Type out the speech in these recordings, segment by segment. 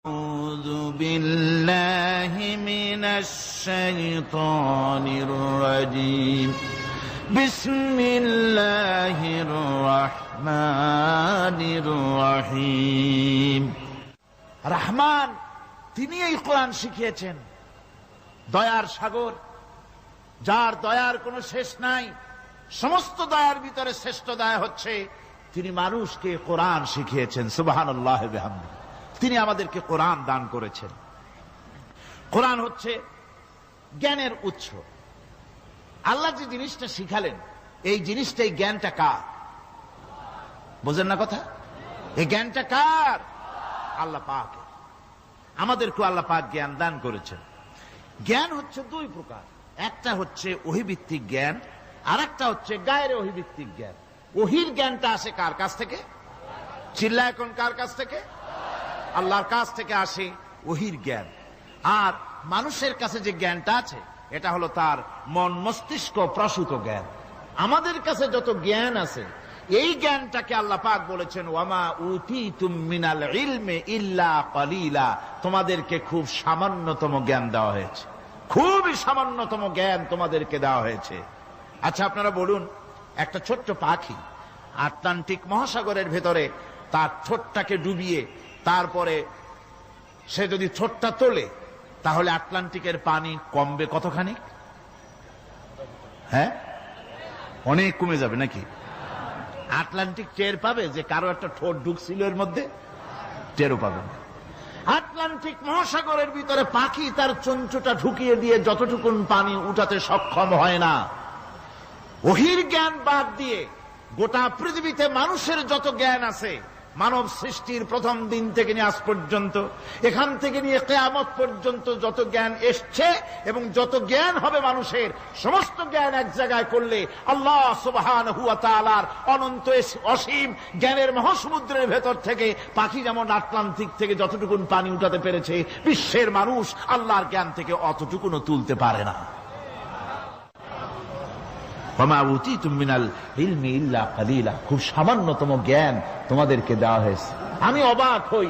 أعوذ بالله من الشيطان الرجيم بسم الله الرحمن الرحيم রহমান তিনি এই কোরআন শিখিয়েছেন, দয়ার সাগর, যার দয়ার কোনো শেষ নাই। সমস্ত দয়ার ভিতরে শ্রেষ্ঠ দয়া হচ্ছে তিনি মানুষকে কোরআন শিখিয়েছেন। সুবহানাল্লাহ ওয়া বিহামদিহি। তিনি আমাদেরকে কোরআন দান করেছেন। কোরআন হচ্ছে জ্ঞানের উৎস। আল্লাহ যে জিনিসটা শিখালেন, এই জিনিসটাই জ্ঞানটা কার? বোঝেন না কথা? এই জ্ঞানটা কার? আল্লাহ পাক। আমাদেরকে আল্লাহ পাক জ্ঞান দান করেছেন। জ্ঞান হচ্ছে দুই প্রকার, একটা হচ্ছে ওহীভিত্তিক জ্ঞান, আর একটা হচ্ছে গায়রে ওহীভিত্তিক জ্ঞান। ওহীর জ্ঞানটা আসে কার কাছ থেকে? চিল্লায় কোন কার কাছ থেকে? আল্লাহর কাছ থেকে আসে ওহীর জ্ঞান। আর মানুষের কাছে যে জ্ঞানটা আছে, এটা হলো তার মন মস্তিষ্ক প্রসূত জ্ঞান। আমাদের কাছে যত জ্ঞান আছে, এই জ্ঞানটাকে আল্লাহ পাক বলেছেন ওয়ামা উতীতুম মিনাল ইলমি ইল্লা কলিলা। তোমাদেরকে খুব সামান্যতম জ্ঞান দেওয়া হয়েছে, খুবই সামান্যতম জ্ঞান তোমাদেরকে দেওয়া হয়েছে। আচ্ছা, আপনারা বলুন, একটা ছোট্ট পাখি আটলান্টিক মহাসাগরের ভেতরে তার ঠোঁটটাকে ডুবিয়ে তারপরে সে যদি ঠোঁটটা তোলে, তাহলে আটলান্টিকের পানি কমবে কতখানি? হ্যাঁ, অনেক কমে যাবে নাকি? আটলান্টিক টের পাবে যে কারো একটা ঠোঁট ঢুকছিল এর মধ্যে? টেরও পাবে না। আটলান্টিক মহাসাগরের ভিতরে পাখি তার চঞ্চুটা ঢুকিয়ে দিয়ে যতটুকুন পানি উঠাতে সক্ষম হয় না। ওহীর জ্ঞান বাদ দিয়ে গোটা পৃথিবীতে মানুষের যত জ্ঞান আছে, মানব সৃষ্টির প্রথম দিন থেকে নিয়ে আজ পর্যন্ত, এখান থেকে নিয়ে কিয়ামত পর্যন্ত যত জ্ঞান এসছে এবং যত জ্ঞান হবে মানুষের, সমস্ত জ্ঞান এক জায়গায় করলে আল্লাহ সুবহানাহু ওয়া তাআলার অনন্ত অসীম জ্ঞানের মহাসমুদ্রের ভেতর থেকে পাখি যেমন আটলান্টিক থেকে যতটুকুন পানি উঠাতে পেরেছে, বিশ্বের মানুষ আল্লাহর জ্ঞান থেকে অতটুকুনও তুলতে পারে না। ওয়ামা উতীতুম মিনাল ইলমি ইল্লা কলিলা। খুব সামান্যতম জ্ঞান তোমাদেরকে দেওয়া হয়েছে। আমি অবাক হই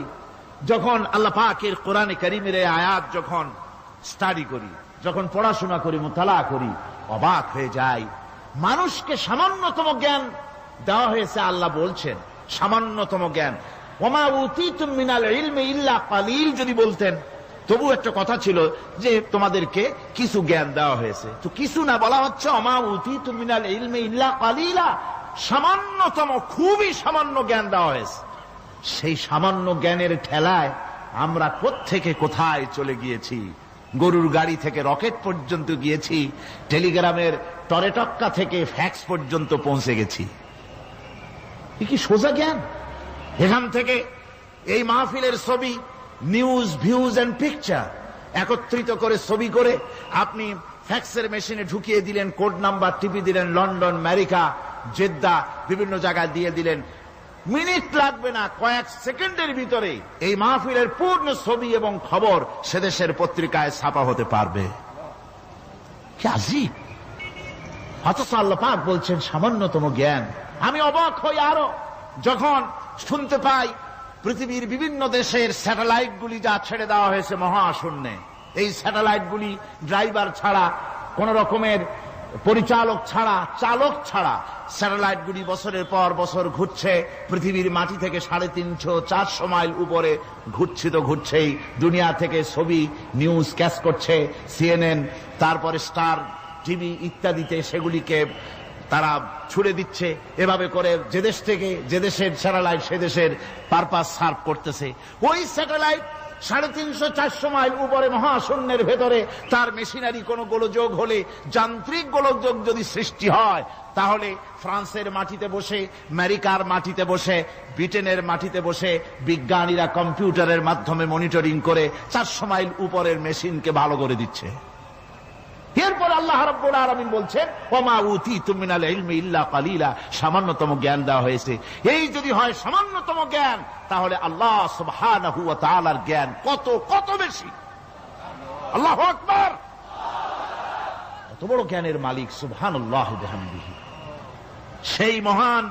যখন আল্লাহ পাকের কোরআনে কারীমের এই আয়াত যখন স্টাডি করি, যখন পড়াশোনা করি, মুতালা করি, অবাক হয়ে যাই। মানুষকে সামান্যতম জ্ঞান দেওয়া হয়েছে। আল্লাহ বলছেন সামান্যতম জ্ঞান। ওয়ামা উতীতুম মিনাল ইলমি ইল্লা কলিল যদি বলতেন, তবু একটা কথা ছিল যে তোমাদেরকে কিছু জ্ঞান দেওয়া হয়েছে। তো কিছু না, বলা হচ্ছে ওমা উতীতুম মিনাল ইলমি ইল্লা কলিলা, সামান্যতম, খুবই সামান্য জ্ঞান দেওয়া হয়েছে। সেই সামান্য জ্ঞানের ঠেলায় আমরা কোত্থেকে কোথায় চলে গিয়েছি। গরুর গাড়ি থেকে রকেট পর্যন্ত গিয়েছি, টেলিগ্রামের টরেটক্কা থেকে ফ্যাক্স পর্যন্ত পৌঁছে গেছি। কি সোজা জ্ঞান! এখান থেকে এই মাহফিলের ছবি, নিউজ, ভিউজ এন্ড পিকচার একত্রিত করে ছবি করে আপনি ফ্যাক্সের মেশিনে ঢুকিয়ে দিলেন, কোড নাম্বার টিপি দিলেন, লন্ডন, আমেরিকা, জেদ্দা, বিভিন্ন জায়গায় দিয়ে দিলেন। মিনিট লাগবে না, কয়েক সেকেন্ডের ভিতরে এই মাহফিলের পূর্ণ ছবি এবং খবর সে দেশের পত্রিকায় ছাপা হতে পারবে। কি আজীব! অথচ আল্লাহ পাক বলছেন সামান্যতম জ্ঞান। আমি অবাক হই আরো যখন শুনতে পাই পৃথিবীর বিভিন্ন দেশের স্যাটেলাইটগুলি যা ছেড়ে দেওয়া হয়েছে মহাশূন্যে, এই স্যাটেলাইটগুলি ড্রাইভার ছাড়া, কোন রকমের পরিচালক ছাড়া, চালক ছাড়া স্যাটেলাইটগুলি বছরের পর বছর ঘুরছে পৃথিবীর মাটি থেকে 350-400 মাইল উপরে ঘুরছে। তো ঘুরছেই, দুনিয়া থেকে ছবি, নিউজ ক্যাচ করছে, সিএনএন, তারপরে স্টার টিভি ইত্যাদিতে সেগুলিকে তারা ছুড়ে দিচ্ছে। এভাবে করে যে দেশ থেকে যে দেশের স্যাটেলাইট সে দেশের পারপাস সার্ভ করতেছে। ওই স্যাটেলাইট 350-400 মাইল উপরে মহাশূন্যের ভেতরে তার মেশিনারি কোনো গোলযোগ হলে, যান্ত্রিক গোলযোগ যদি সৃষ্টি হয়, তাহলে ফ্রান্সের মাটিতে বসে, আমেরিকার মাটিতে বসে, ব্রিটেনের মাটিতে বসে বিজ্ঞানীরা কম্পিউটারের মাধ্যমে মনিটরিং করে 400 মাইল উপরের মেশিনকে ভালো করে দিচ্ছে। এরপর আল্লাহ রাব্বুল আলামিন বলছেন ওমা উতীতুম মিনাল ইলমি ইল্লা কলিলা, সামান্যতম জ্ঞান দেওয়া হয়েছে। এই যদি হয় সামান্যতম জ্ঞান, তাহলে আল্লাহ সুবহানাহু ওয়া তাআলার জ্ঞান কত কত বেশি। আল্লাহু আকবার! কত বড় জ্ঞানের মালিক সুবহানাল্লাহি ওয়া বিহামদিহি। সেই মহান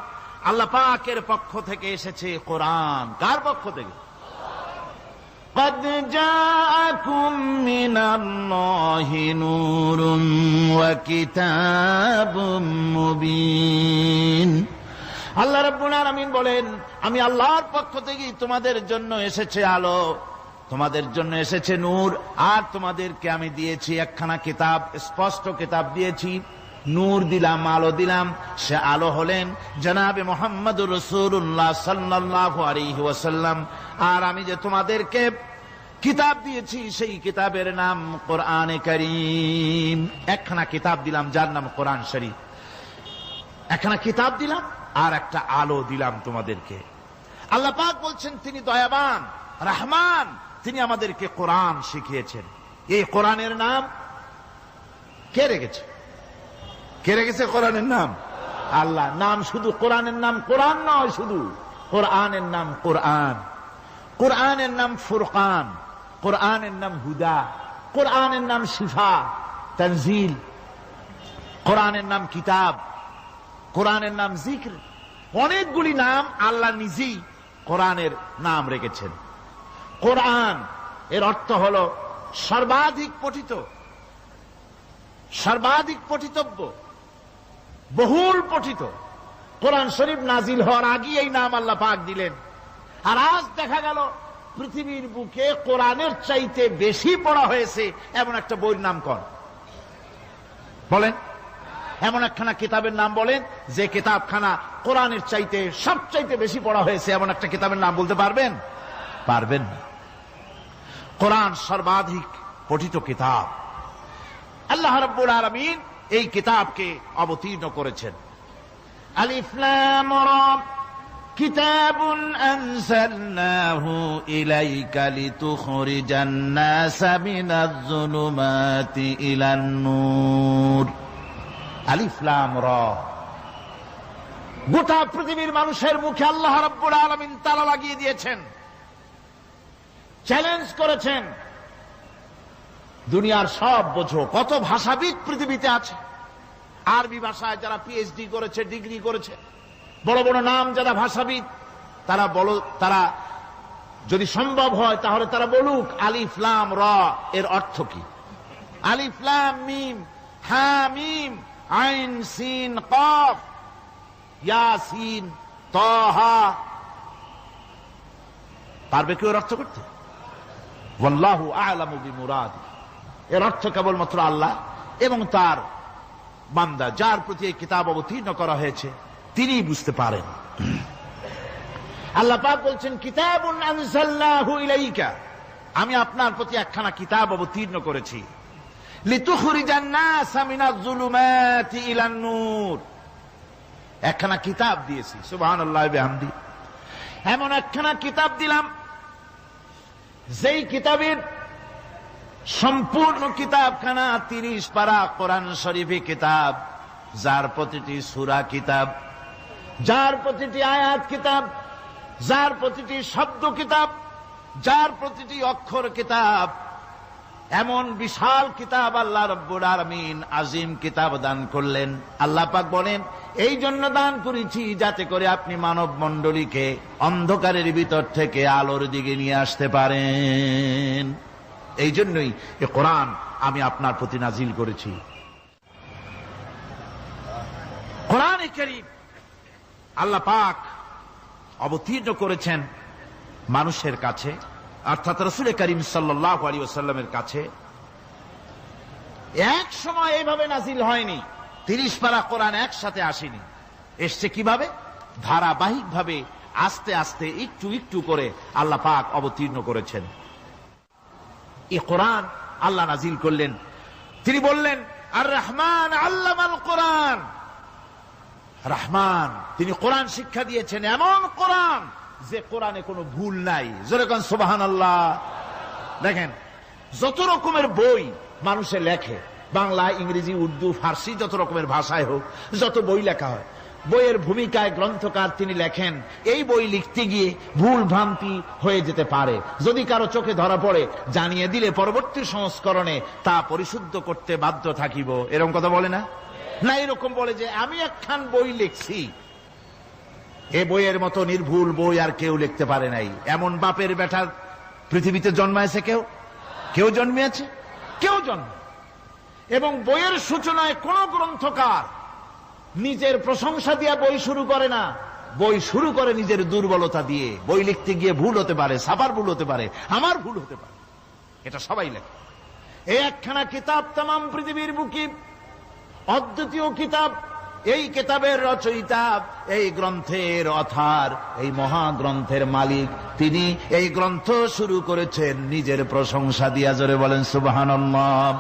আল্লাহ পাকের পক্ষ থেকে এসেছে কোরআন। কার পক্ষ থেকে? قد جاءكم من الله نور وكتاب مبين। আল্লাহ রাব্বুল আলামিন বলেন, আমি আল্লাহর পক্ষ থেকে তোমাদের জন্য এসেছে আলো, তোমাদের জন্য এসেছে নূর, আর তোমাদেরকে আমি দিয়েছি একখানা কিতাব, স্পষ্ট কিতাব দিয়েছি, নূর দিলাম, আলো দিলাম। সে আলো হলেন জনাবে মুহাম্মদুর রাসূলুল্লাহ সাল্লাল্লাহু আলাইহি ওয়াসাল্লাম। আর আমি যে তোমাদেরকে কিতাব দিয়েছি সেই কিতাবের নাম কোরআনে কারীম। একখানা কিতাব দিলাম যার নাম কোরআন শরীফ, একখানা কিতাব দিলাম আর একটা আলো দিলাম তোমাদেরকে। আল্লাহ পাক বলছেন তিনি দয়াবান রহমান, তিনি আমাদেরকে কোরআন শিখিয়েছেন। এই কোরআনের নাম কে রেখেছে? কে রেখেছে কোরআনের নাম? আল্লাহ। নাম শুধু কোরআনের নাম কোরআন নয়, শুধু কোরআনের নাম কোরআন, কোরআনের নাম ফুরকান, কোরআনের নাম হুদা, কোরআনের নাম শিফা তানজিল, কোরআনের নাম কিতাব, কোরআনের নাম জিক্র। অনেকগুলি নাম আল্লাহ নিজেই কোরআনের নাম রেখেছেন। কোরআন এর অর্থ হল সর্বাধিক পঠিত, সর্বাধিক পঠিতব্য, বহুল পঠিত। কোরআন শরীফ নাজিল হওয়ার আগে এই নাম আল্লাহ পাক দিলেন। আর আজ দেখা গেল পৃথিবীর বুকে কোরআনের চাইতে বেশি পড়া হয়েছে এমন একটা বইয়ের নাম কোন? বলেন, এমন একখানা কিতাবের নাম বলেন যে কিতাবখানা কোরআনের চাইতে সবচাইতে বেশি পড়া হয়েছে, এমন একটা কিতাবের নাম বলতে পারবেন? পারবেন না। কোরআন সর্বাধিক পঠিত কিতাব। আল্লাহ রাব্বুল আলামিন এই কিতাবকে অবতীর্ণ করেছেন। আলিফ লাম রা কিতাবুন আনজালনাহু ইলাইকা লিতুখরিজান নাসা মিনাজ যুলুমাতি ইলান নূর। আলিফ লাম রা, গোটা পৃথিবীর মানুষের মুখে আল্লাহ রাব্বুল আলামিন তালা লাগিয়ে দিয়েছেন, চ্যালেঞ্জ করেছেন, দুনিয়ার সব বোঝো। কত ভাষাবিদ পৃথিবীতে আছে, আরবি ভাষায় যারা পিএইচডি করেছে, ডিগ্রি করেছে, বড় বড় নাম যারা ভাষাবিদ, তারা বলো, তারা যদি সম্ভব হয় তাহলে তারা বলুক আলিফ লাম রা এর অর্থ কি। আলিফ লাম মিম হা মিম আইন সিন কফ ইয়াসিন তাহা, পারবে কেউ এর অর্থ করতে? ওয়াল্লাহু আ'লামু বিমুরাদি, এর অর্থ কেবলমাত্র আল্লাহ এবং তার বান্দা, যার প্রতি এই কিতাব অবতীর্ণ করা হয়েছে, তিনি বুঝতে পারেন। আল্লাহ পাক বলছেন কিতাবুন আনজালনাহু ইলাইকা, আমি আপনার প্রতি একখানা কিতাব অবতীর্ণ করেছি, লিতুখরিজান নাসা মিনাজ যুলুমাতি ইলান নূর। একখানা কিতাব দিয়েছি, সুবহানাল্লাহি বিহামদি। এমন একখানা কিতাব দিলাম যেই কিতাবের সম্পূর্ণ কিতাবখানা 30 পারা কোরআন শরীফে কিতাব, যার প্রতিটি সূরা কিতাব, যার প্রতিটি আয়াত কিতাব, যার প্রতিটি শব্দ কিতাব, যার প্রতিটি অক্ষর কিতাব। এমন বিশাল কিতাব আল্লাহ রাব্বুল আলামিন আজিম কিতাব দান করলেন। আল্লাহ পাক বলেন এই জন্য দান করেছি যাতে করে আপনি মানব মণ্ডলীকে অন্ধকারের ভিতর থেকে আলোর দিকে নিয়ে আসতে পারেন। এই জন্যই এই কোরআন আমি আপনার প্রতি নাজিল করেছি। কোরআনে কারীম আল্লাহ পাক অবতীর্ণ করেছেন মানুষের কাছে, অর্থাৎ রাসূল করিম সাল্লাল্লাহু আলাইহি ওয়াসাল্লামের কাছে। এক সময় এইভাবে নাজিল হয়নি, 30 পারা কোরআন একসাথে আসেনি। এসছে কিভাবে? ধারাবাহিকভাবে, আস্তে আস্তে, একটু একটু করে আল্লাহ পাক অবতীর্ণ করেছেন। এই কোরআন আল্লাহ নাজিল করলেন। তিনি বললেন আর রহমান আল্লামাল কোরআন, রহমান তিনি কোরআন শিক্ষা দিয়েছেন, এমন কোরআন যে কোরআনে কোনো ভুল নাই। জোরে কোন সুবহানাল্লাহ। দেখেন যত রকমের বই মানুষে লেখে, বাংলা, ইংরেজি, উর্দু, ফার্সি, যত রকমের ভাষায় হোক, যত বই লেখা হয়, বইয়ের ভূমিকায় গ্রন্থকার তিনি লেখেন এই বই লিখতে গিয়ে ভুল ভ্রান্তি হয়ে যেতে পারে, যদি কারো চোখে ধরা পড়ে জানিয়ে দিলে পরবর্তী সংস্করণে তা পরিশুদ্ধ করতে বাধ্য থাকিব। এরকম কথা বলে না? না, এরকম বলে যে আমি একখান বই লিখছি, এ বইয়ের মতো নির্ভুল বই আর কেউ লিখতে পারে নাই। এমন বাপের বেটার পৃথিবীতে জন্মাইছে কেউ? কেউ জন্মিয়েছে? কেউ জন্ম। এবং বইয়ের সূচনায় কোন গ্রন্থকার নিজের প্রশংসা দিয়ে বই শুরু করে না, বই শুরু করে নিজের দুর্বলতা দিয়ে। বই লিখতে গিয়ে ভুল হতে পারে, ছাপার ভুল হতে পারে, আমার ভুল হতে পারে, এটা সবাই লেখে। এই একখানা কিতাব তামাম পৃথিবীর বুকে অদ্বিতীয় কিতাব। এই কিতাবের রচয়িতা, এই গ্রন্থের অথার, এই মহাগ্রন্থের মালিক, তিনি এই গ্রন্থ শুরু করেছেন নিজের প্রশংসা দিয়া। জোরে বলেন সুবহানাল্লাহ।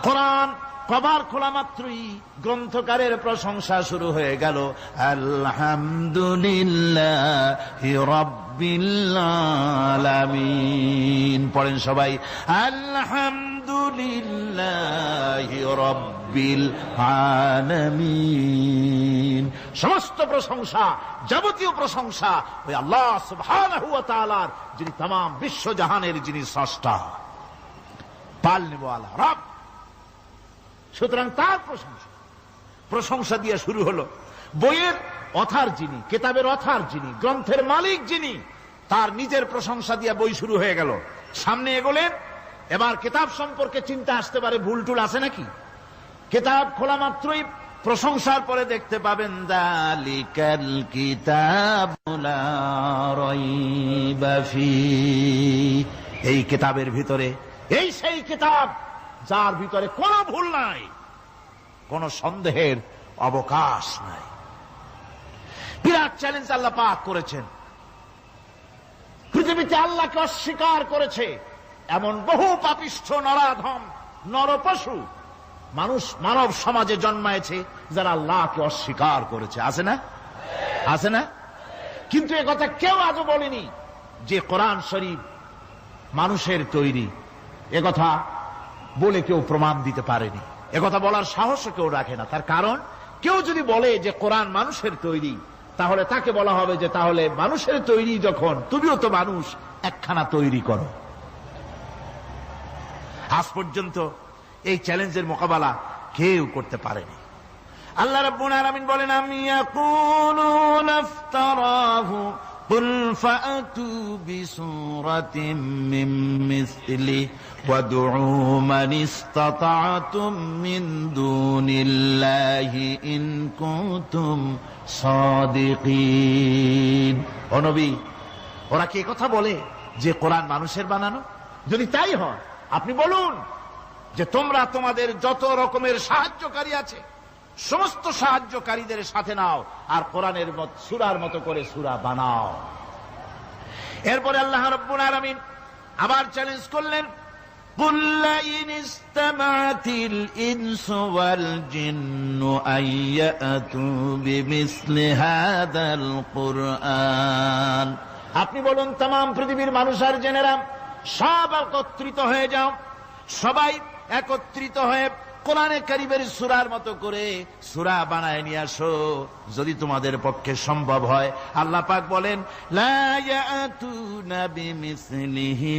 কোরআন কভার খোলা মাত্রই গ্রন্থকারের প্রশংসা শুরু হয়ে গেল। আলহামদুলিল্লাহি রাব্বিল আলামিন। পড়েন সবাই, আলহামদুলিল্লাহি রাব্বিল আলামিন। সমস্ত প্রশংসা, যাবতীয় প্রশংসা ওই আল্লাহ সুবহানাহু ওয়া তাআলার, যিনি तमाम বিশ্বজাহানের যিনি স্রষ্টা, পালনেওয়ালা রব। সুতরাং তার প্রশংসা দিয়ে শুরু হলো। বইয়ের অথার যিনি, কিতাবের অথার যিনি, গ্রন্থের মালিক যিনি, তার নিজের প্রশংসা দিয়ে বই শুরু হয়ে গেল। সামনে এগোলেন, এবার কিতাব সম্পর্কে চিন্তা আসতে পারে, ভুল টুল আছে নাকি? কিতাব খোলা মাত্রই প্রশংসার পরে দেখতে পাবেন যালিকাল কিতাবু লা রাইবা ফীহি। এই কিতাবের ভিতরে, এই সেই কিতাব যার ভিতরে কোনো ভুল নাই, কোনো সন্দেহের অবকাশ নাই। বিরাট চ্যালেঞ্জ আল্লাহ পাক করেছেন। পৃথিবীতে আল্লাহকে অস্বীকার করেছে এমন বহু পাপিষ্ঠ নরাধম নরপশু মানুষ মানব সমাজে জন্মায়েছে যারা আল্লাহকে অস্বীকার করেছে। আছে না? আছে না? কিন্তু একথা কেউ আজও বলেনি যে কোরআন শরীফ মানুষের তৈরি। একথা বলে কেউ প্রমাণ দিতে পারেনি, একথা বলার সাহসও কেউ রাখে না। তার কারণ, কেউ যদি বলে যে কোরআন মানুষের তৈরি, তাহলে তাকে বলা হবে যে তাহলে মানুষের তৈরি যখন, তুমিও তো মানুষ, একখানা তৈরি করো। আজ পর্যন্ত এই চ্যালেঞ্জের মোকাবেলা কেউ করতে পারেনি। আল্লাহ রাব্বুল আলামিন বলেন, আমি ইয়াকুলুনা ইফতারাহু কুল ফাআতু বিসূরাতিন মিন মিসলিহি ওয়াদউ মান ইসতাতা'তুম মিন দুনিল্লাহি ইন কুনতুম সাদিকিন। ও নবী, ওরা কি কথা বলে যে কোরআন মানুষের বানানো? যদি তাই হয়, আপনি বলুন যে তোমরা তোমাদের যত রকমের সাহায্যকারী আছে সমস্ত সাহায্যকারীদের সাথে নাও আর কোরআনের সূরার মতো করে সূরা বানাও। এরপরে আল্লাহ রাব্বুল আলামিন আবার চ্যালেঞ্জ করলেন, কুল লা ইন ইসতামা'তিল ইনসু ওয়াল জিন্নু আইয়াতু বিমিসলি হাযাল কুরআন। আপনি বলুন, तमाम পৃথিবীর মানুষ আর জেনেরা সব একত্রিত হয়ে যাও, সবাই একত্রিত হয়ে কোরআনে কারীমের সূরার মতো করে সূরা বানায় নিয়ে আসো, যদি তোমাদের পক্ষে সম্ভব হয়। আল্লাহ পাক বলেন, লা ইয়াতুনা বিমিসলিহি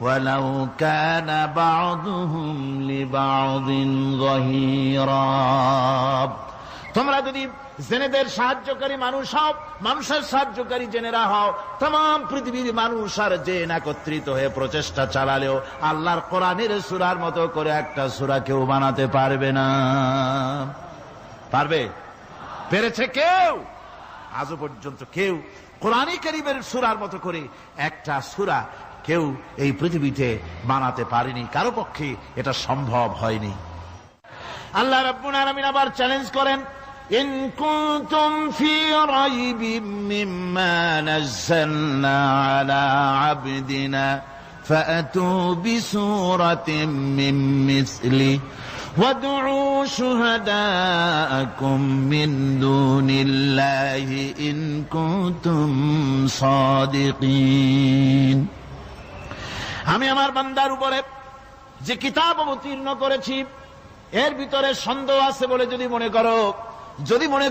ওয়ালাউ কানা বা'দুহুম লিবা'দিন যাহিরা। তোমরা যদি জেনেদের সাহায্যকারী মানুষ হও, মানুষের সাহায্যকারী জেনেরা হও, तमाम পৃথিবীর মানুষ আর জেন একত্রিত হয়ে প্রচেষ্টা চালালেও আল্লাহর কোরআনের সূরার মতো করে একটা সূরা কেউ বানাতে পারবে না। পারবে? পেরেছে কেউ? আজও পর্যন্ত কেউ কোরআনে কারীমের সূরার মতো করে একটা সূরা কেউ এই পৃথিবীতে বানাতে পারেনি, কারো পক্ষে এটা সম্ভব হয়নি। আল্লাহ রাব্বুল আলামিন আবার চ্যালেঞ্জ করেন, ইন কুনতুম ফি রাইবিম মিম্মা নাযালনা আলা আবদিনা ফাআতু বিসূরাতিন মিন মিসলিহি ওয়াদউ শুহাদাআকুম মিন দুনিল্লাহি ইন কুনতুম সাদিকিন। আমি আমার বান্দার উপরে যে কিতাব অবতীর্ণ করেছি এর ভিতরে সন্দেহ আছে বলে যদি মনে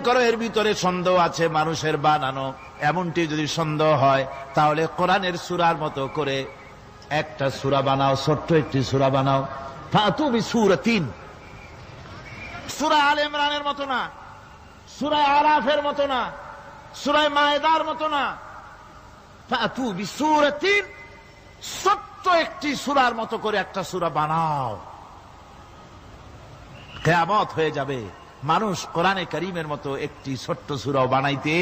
করো এর ভিতরে সন্দেহ আছে মানুষের বানানো, এমনটি যদি সন্দেহ হয়, তাহলে কোরআনের সূরার মতো করে একটা সূরা বানাও, ছোট্ট একটি সূরা বানাও। ফাতু বিসূরাতিন, সূরা আলে ইমরানের মতো না, সূরা আরাফের মতো না, সূরা মায়েদার মতো না। ফাতু বিসূরাতিন, ছোট্ট একটি সূরার মতো করে একটা সূরা বানাও। কিয়ামত হয়ে যাবে, মানুষ কোরআনে কারীমের মতো একটি ছোট্ট সূরাও বানাইতে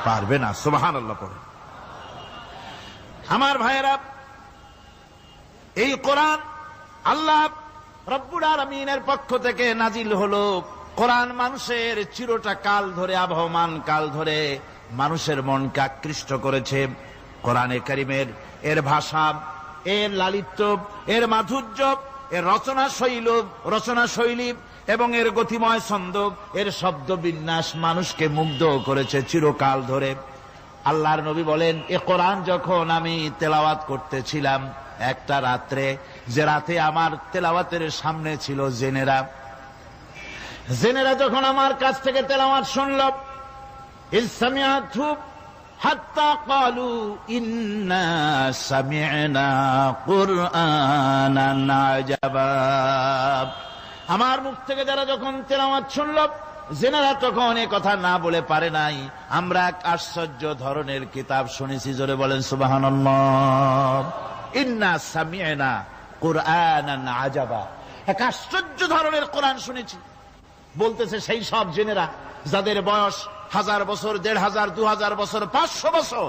পারবে না। সুবহানাল্লাহ পড়ে। আমার ভাইয়েরা, এই কোরআন আল্লাহ রব্বুল আলামিনের পক্ষ থেকে নাজিল হলো। কোরআন মানুষের চিরটা কাল ধরে, আবহমান কাল ধরে মানুষের মনকে আকৃষ্ট করেছে। কোরআনে কারীমের এর ভাষা, এর লালিত্য, এর মাধুর্য, এর রচনা শৈলী এবং এর গতিময় ছন্দ, এর শব্দ বিন্যাস মানুষকে মুগ্ধ করেছে চিরকাল ধরে। আল্লাহর নবী বলেন, এ কোরআন যখন আমি তেলাওয়াত করতেছিলাম একটা রাত্রে, যে রাতে আমার তেলাওয়াতের সামনে ছিল জেনেরা যখন আমার কাছ থেকে তেলাওয়াত শুনল, ইসসামিআতু হাত্তা ক্বালু ইন্না সামি'না কুরআনান আজাবা। আমার মুখ থেকে যারা যখন তেলাওয়াত শুনল, জেনারা তখন এ কথা না বলে পারে নাই, আমরা এক আশ্চর্য ধরনের কিতাব শুনেছি। জোরে বলেন সুবহানাল্লাহ। ইন্না সামি'না কুরআনান আজাবা, এক আশ্চর্য ধরনের কোরআন শুনেছি। বলতেছে সেই সব জেনেরা যাদের বয়স 1000 বছর, 1500, 2000 বছর, 500 বছর,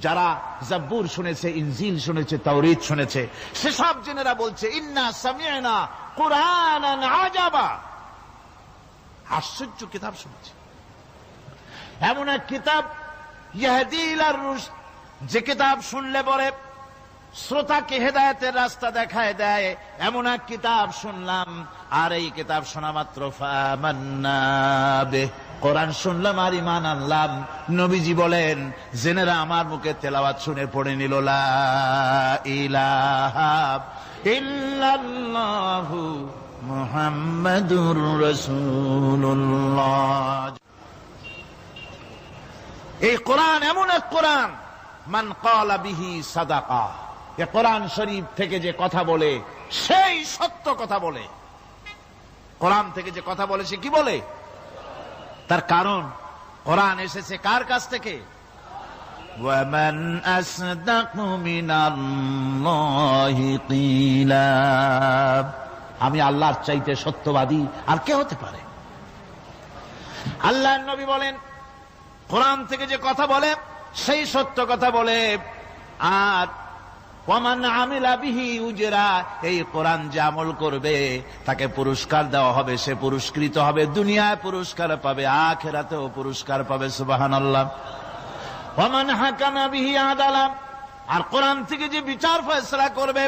যারা জাব্বুর শুনেছে, ইনজিল শুনেছে, তাওরীত শুনেছে, সেসব জেনেরা বলছে ইন্না সামি'না কুরআনান আজাবা, আশ্চর্য কিতাব শুনেছি। এমন এক কিতাব ইয়াহদি ইলার রুশদ, যে কিতাব শুনলে পরে শ্রোতাকে হেদায়েতের রাস্তা দেখায় দেয়, এমন এক কিতাব শুনলাম। আর এই কিতাব শোনা মাত্র ফামান্না বিহি, কোরআন শুনলাম আর ঈমান আনলাম। নবীজি বলেন, জেনেরা আমার মুখে তেলাওয়াত শুনে পড়ে নিল লা ইলাহা ইল্লাল্লাহু মুহাম্মাদুর রাসূলুল্লাহ। এই কোরআন এমন এক কোরআন, মান ক্বালা বিহি সাদাকা, এ কোরআন শরীফ থেকে যে কথা বলে সেই সত্য কথা বলে। কোরআন থেকে যে কথা বলে সে কি বলে? তার কারণ কোরআন এসেছে কার কাছ থেকে? ওয়ামান আসদাকু মিনাল্লাহি কিলা, আমি আল্লাহর চাইতে সত্যবাদী আর কে হতে পারে? আল্লাহর নবী বলেন, কোরআন থেকে যে কথা বলে সেই সত্য কথা বলে। আর ওয়ামান আমিলা বিহি উজরা, এই কোরআন যে আমল করবে তাকে পুরস্কার দেওয়া হবে, সে পুরস্কৃত হবে, দুনিয়ায় পুরস্কার পাবে, আখিরাতেও পুরস্কার পাবে। সুবহানাল্লাহ। ওয়ামান হাকামা বিহি আদালা, আর কোরআন থেকে যে বিচার ফয়সালা করবে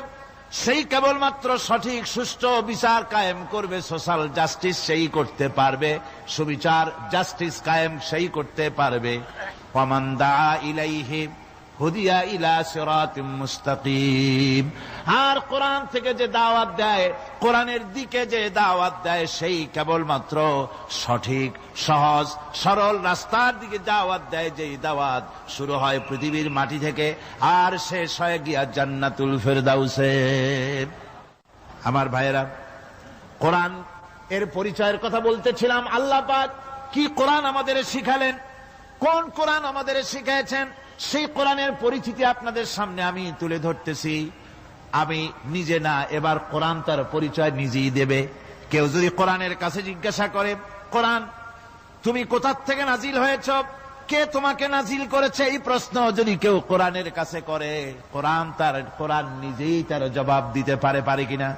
সেই কেবলমাত্র সঠিক সুষ্ঠু বিচার কায়েম করবে, সোশ্যাল জাস্টিস সেই করতে পারবে, সুবিচার জাস্টিস কায়েম সেই করতে পারবে। ওয়ামান দাআ ইলাইহি হুদিয়া ইলা সিরাতিম মুস্তাকিম, আর কোরআন থেকে যে দাওয়াত দেয়, কোরআনের দিকে যে দাওয়াত দেয় সেই কেবলমাত্র সঠিক সহজ সরল রাস্তার দিকে দাওয়াত দেয়, যেই দাওয়াত শুরু হয় পৃথিবীর মাটি থেকে আর শেষ হয় গিয়া জান্নাতুল ফেরদাউসে। আমার ভাইয়েরা, কোরআন এর পরিচয়ের কথা বলতেছিলাম। আল্লাহ পাক কি কোরআন আমাদের শিখালেন, কোন কোরআন আমাদের শিখিয়েছেন, সেই কোরআনের পরিচিতি আপনাদের সামনে আমি তুলে ধরতেছি। আমি নিজে না, এবার কোরআন তার পরিচয় নিজেই দেবে। কেউ যদি কোরআনের কাছে জিজ্ঞাসা করে, কোরআন তুমি কোথা থেকে নাজিল হয়েছ, কে তোমাকে নাজিল করেছে, এই প্রশ্ন যদি কেউ কোরআনের কাছে করে, কোরআন নিজেই তার জবাব দিতে পারে কিনা?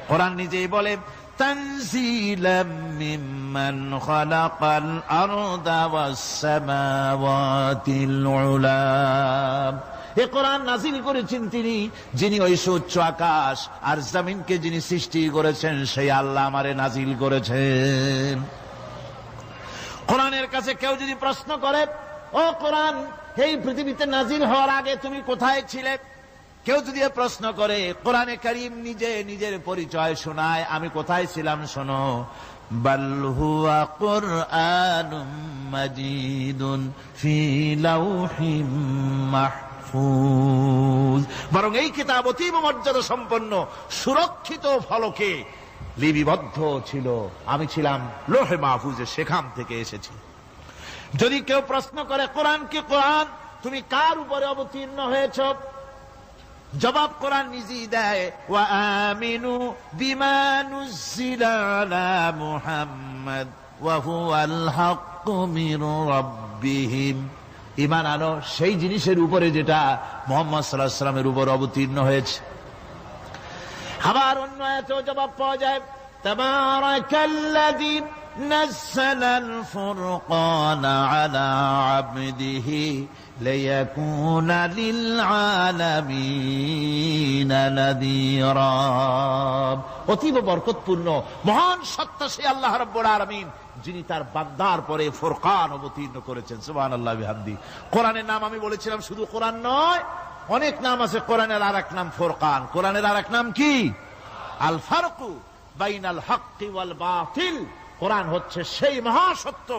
কোরআন নিজেই বলে, তানজিলাম মিম্মান খালাকাল আরদা ওয়াস সামাওয়াতিল উলা, এ কোরআন নাজিল করেছেন তিনি, যিনি ওই সুউচ্চ আকাশ আর জমিনকে যিনি সৃষ্টি করেছেন, সেই আল্লাহ আমারে নাজিল করেছেন। কোরআনের কাছে কেউ যদি প্রশ্ন করে, ও কোরআন এই পৃথিবীতে নাজিল হওয়ার আগে তুমি কোথায় ছিলে, কেউ যদি প্রশ্ন করে, কোরআনে কারীম নিজে নিজের পরিচয় শোনায়, আমি কোথায় ছিলাম শোনো। বাল হুয়া কুরআনুম মাজিদুন ফি লাউহিম মাহফুজ, বরং এই কিতাব অতীব মর্যাদা সম্পন্ন সুরক্ষিত ফলকে লিপিবদ্ধ ছিল, আমি ছিলাম লৌহে মাহফুজে, সেখান থেকে এসেছি। যদি কেউ প্রশ্ন করে, কোরআন কি কোরআন তুমি কার উপরে অবতীর্ণ হয়েছ, জবাব কোরআন নিজেই দেয়, ওয়া আমিনু বিমা নুযিলা আলা মুহাম্মাদ ওয়া হুয়াল হাক্কু মির রাব্বিহিম। ঈমান আনো সেই জিনিসের উপরে যেটা মুহাম্মদ সাল্লাল্লাহু আলাইহি ওয়াসাল্লামের উপর অবতীর্ণ হয়েছে। আবার অন্য আয়াতেও জবাব পাওয়া যায়, তাবারাকাল্লাযী নাযালাল ফুরকানা আলা আবদিহি লিয়াকুনা লিল আলামিনা নাযীরা। অতীব বরকতপূর্ণ মহান সত্তা সেই আল্লাহ রাব্বুল আলামিন, যিনি তার বান্দার পরে ফুরকান অবতীর্ণ করেছেন। সুবহানাল্লাহ বিহামদি। কোরআনের নাম আমি বলেছিলাম শুধু কোরআন নয়, অনেক নাম আছে কোরআনের। আর এক নাম ফুরকান। কোরআনের আর এক নাম কি? আল ফারকু বাইনাল হাক্কি ওয়াল বাতিল। কোরআন হচ্ছে সেই মহাসত্য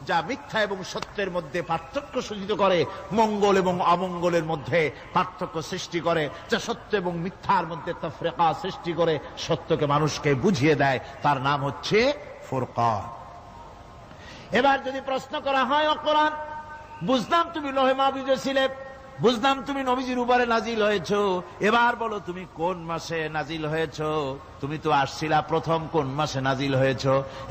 যা মিথ্যা এবং সত্যের মধ্যে পার্থক্য সূচিত করে, মঙ্গল এবং অমঙ্গলের মধ্যে পার্থক্য সৃষ্টি করে, যা সত্য এবং মিথ্যার মধ্যে তাফরিকা সৃষ্টি করে, সত্যকে মানুষকে বুঝিয়ে দেয়। তার নাম হচ্ছে ফুরকান। এবার যদি প্রশ্ন করা হয়, ও কোরআন, বুঝলাম তুমি লৌহে মাহফুজে ছিলে, বুঝলাম তুমি নবীজির উপরে নাজিল হয়েছ, এবার বলো তুমি কোন মাসে নাজিল হয়েছ? তুমি তো আসছিলা প্রথম কোন মাসে নাজিল হয়েছ?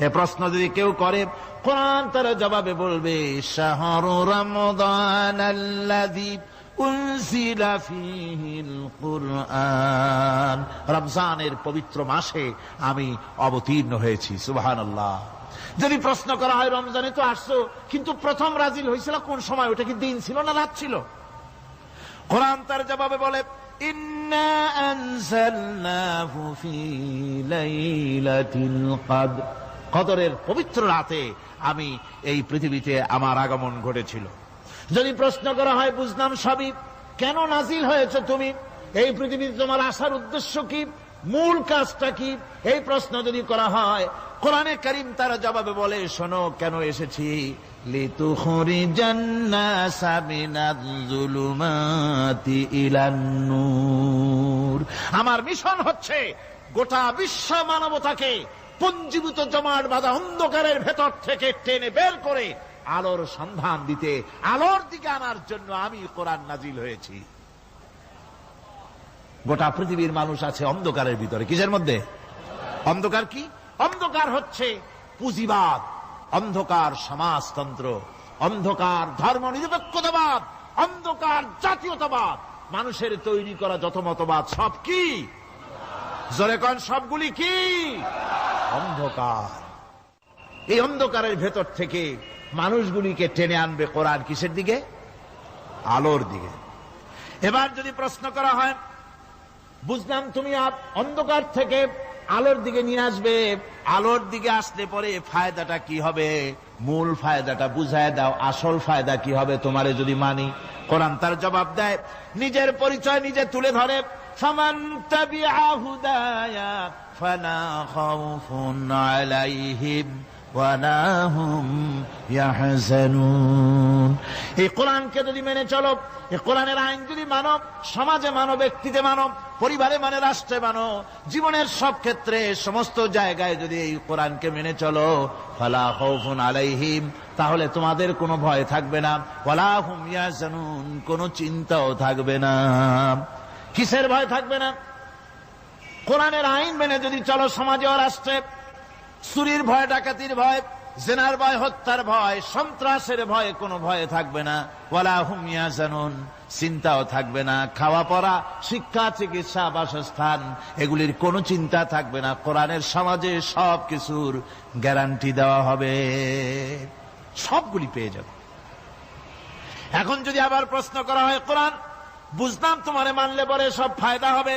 এ প্রশ্ন যদি কেউ করে, কোরআন তার জবাবে বলবে, শাহরু রমাদানাল্লাযী উনজিলা ফীহিল কুরআন। রমজানের পবিত্র মাসে আমি অবতীর্ণ হয়েছি। সুবহানাল্লাহ। যদি প্রশ্ন করা হয়, রমজানে তো আসছো, কিন্তু প্রথম নাজিল হয়েছিল কোন সময়? ওটা কি দিন ছিল না রাত ছিল? কোরআন তার জবাবে বলে, ইন্না আনজালনাহু ফী লাইলাতিল কদর। কদরের পবিত্র রাতে আমি এই পৃথিবীতে আমার আগমন ঘটেছিল। যদি প্রশ্ন করা হয়, বুঝলাম সবই, কেন নাজিল হয়েছে তুমি? এই পৃথিবীতে তোমার আসার উদ্দেশ্য কি? মূল কাজটা কি? এই প্রশ্ন যদি করা হয়, কোরআনে কারীম তার জবাবে বলে, শোনো কেন এসেছি। লিতুখরিজান নাসা মিনাজ যুলুমাতি ইলান নূর। আমার মিশন হচ্ছে গোটা বিশ্ব মানবতাকে পঞ্জীভূত জমাট বাঁধা অন্ধকারের ভেতর থেকে টেনে বের করে আলোর সন্ধান দিতে, আলোর দিকে আনার জন্য আমি কোরআন নাজিল হয়েছি। গোটা পৃথিবীর মানুষ আছে অন্ধকারের ভিতরে। কিসের মধ্যে? অন্ধকার কি? অন্ধকার হচ্ছে পুঁজিবাদ, অন্ধকার সমাজতন্ত্র, অন্ধকার ধর্ম নিরপেক্ষতাবাদ, অন্ধকার জাতীয়তাবাদ। মানুষের তৈরি করা যত মতবাদ সব কি? জোরে কোন, সবগুলি কি? অন্ধকার। এই অন্ধকারের ভেতর থেকে মানুষগুলিকে টেনে আনবে কোরআন কিসের দিকে? আলোর দিকে। এবার যদি প্রশ্ন করা হয়, বুঝলাম তুমি অন্ধকার থেকে আলোর দিকে নিয়ে আসবে, আলোর দিকে আসলে পরে ফায়দাটা কি হবে? মূল ফায়দাটা বুঝায় দাও, আসল ফায়দা কি হবে তোমারে যদি মানি? কোরআন তার জবাব দেয়, নিজের পরিচয় নিজে তুলে ধরে, ফামান তাবিআ হুদায়া ফালা খাউফুন আলাইহিম ওয়ালা হুম ইয়াহজানুন। এই কোরআনকে যদি মেনে চলো, এই কোরআনের আইন যদি মানো, সমাজে মানো, ব্যক্তিতে মানো, পরিবারে মানে, রাষ্ট্রে মানো, জীবনের সব ক্ষেত্রে সমস্ত জায়গায় যদি এই কোরআনকে মেনে চলো, ফালা খাউফুন আলাইহিম, তাহলে তোমাদের কোনো ভয় থাকবে না, ওয়ালা হুম ইয়াহজানুন, কোনো চিন্তাও থাকবে না। কিসের ভয় থাকবে না? কোরআনের আইন মেনে যদি চলো সমাজে ও রাষ্ট্রে, চুরির ভয়, ডাকাতির ভয়, জিনার ভয়, হত্যার ভয়, সন্ত্রাসের ভয়, কোনো ভয় থাকবে না। ওয়ালা হুম ইয়াহজানুন, চিন্তাও থাকবে না। খাওয়া পড়া, শিক্ষা, চিকিৎসা, বাসস্থান, এগুলির কোনো চিন্তা থাকবে না। কোরআনের সমাজে সব কিছুর গ্যারান্টি দেওয়া হবে, সবগুলি পেয়ে যাবে। এখন যদি আবার প্রশ্ন করা হয়, কোরআন বুঝলাম তোমারে মানলে পরে সব ফায়দা হবে,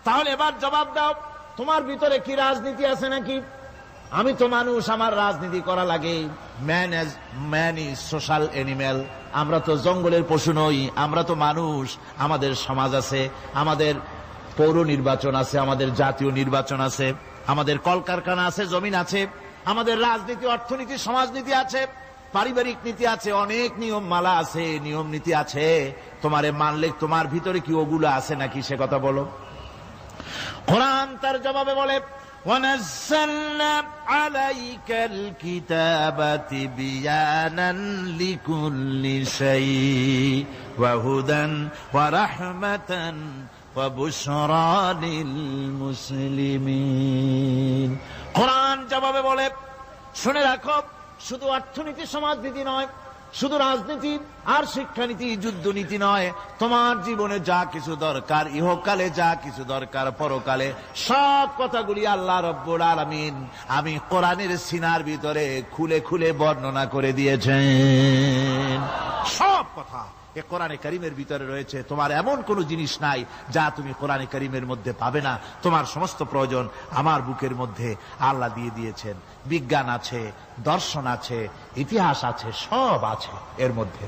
তাহলে এবার জবাব দাও, তোমার ভিতরে কি রাজনীতি আছে নাকি? আমি তো মানুষ, আমার রাজনীতি করা লাগে। Man is social animal. আমরা তো জঙ্গলের পশু নই, আমরা তো মানুষ। আমাদের সমাজ আছে, আমাদের পৌর নির্বাচন আছে, আমাদের জাতীয় নির্বাচন আছে, আমাদের কলকারখানা আছে, জমিন আছে, আমাদের রাজনীতি, অর্থনীতি, সমাজনীতি আছে, পারিবারিক নীতি আছে, অনেক নিয়ম মালা আছে, নিয়ম নীতি আছে। তোমারে মানলে তোমার ভিতরে কি ওগুলো আছে নাকি সে কথা বলো। কোরআন তার জবাবে বলে, وَنَزَّلْنَا عَلَيْكَ الْكِتَابَ تِبْيَانًا لِكُلِّ شَيْءٍ وَهُدًى وَرَحْمَةً ফাবুশরা লিল মুসলিমিন। কোরআন জবাবে বলে, শুনে রাখো, শুধু অর্থনীতি সমাজনীতি নয়, শুধু রাজনীতি আর শিক্ষানীতি যুদ্ধনীতি নয়, তোমার জীবনে যা কিছু দরকার, ইহকালে যা কিছু দরকার, পরকালে সব কথাগুলি আল্লাহ রব্বুল আলামিন আমি কোরআনের সিনার ভিতরে খুলে খুলে বর্ণনা করে দিয়েছেন। সব কথা এ কোরআনে কারীমের ভিতরে রয়েছে। তোমার এমন কোন জিনিস নাই যা তুমি কোরআনে কারীমের মধ্যে পাবে না। তোমার সমস্ত প্রয়োজন আমার বুকের মধ্যে আল্লাহ দিয়ে দিয়েছেন। বিজ্ঞান আছে, দর্শন আছে, ইতিহাস আছে, সব আছে এর মধ্যে।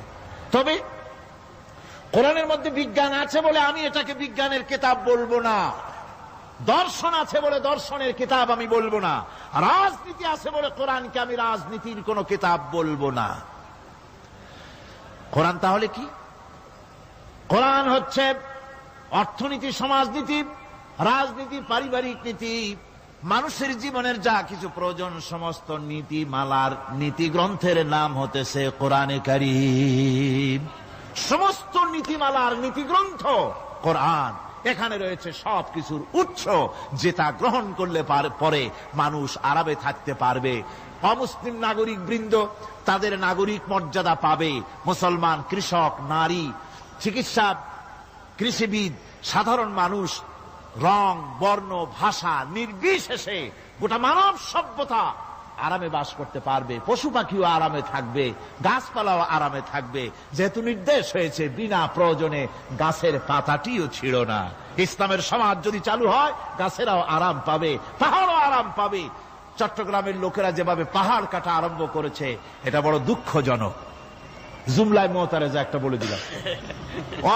তবে কোরআনের মধ্যে বিজ্ঞান আছে বলে আমি এটাকে বিজ্ঞানের কিতাব বলবো না, দর্শন আছে বলে দর্শনের কিতাব আমি বলবো না, রাজনীতি আছে বলে কোরআনকে আমি রাজনীতির কোন কিতাব বলবো না। কোরআন তাহলে কি? কোরআন হচ্ছে অর্থনীতি, সমাজনীতি, রাজনীতি, পারিবারিক নীতি, মানুষের জীবনের যা কিছু প্রয়োজন, সমস্ত নীতিমালার নীতি গ্রন্থের নাম হতেছে কোরআনে কারীম। সমস্ত নীতিমালার নীতি গ্রন্থ কোরআন। এখানে রয়েছে সব কিছুর উৎস, যেটা গ্রহণ করলে পরে মানুষ আরামে থাকতে পারবে। অমুসলিম নাগরিক বৃন্দ তাদের নাগরিক মর্যাদা পাবে। মুসলমান, কৃষক, নারী, চিকিৎসা, কৃষিবিদ, সাধারণ মানুষ, রং, বর্ণ, ভাষা নির্বিশেষে গোটা মানব সভ্যতা আরামে বাস করতে পারবে। পশু পাখিও আরামে থাকবে, গাছপালাও আরামে থাকবে, যেহেতু নির্দেশ হয়েছে বিনা প্রয়োজনে গাছের পাতাটিও ছিল না। ইসলামের সমাজ যদি চালু হয়, গাছেরাও আরাম পাবে, পাহাড়ও আরাম পাবে। চট্টগ্রামের লোকেরা যেভাবে পাহাড় কাটা আরম্ভ করেছে, এটা বড় দুঃখজনক। জুমলায় মোতারেজা একটা বলে দিলাম,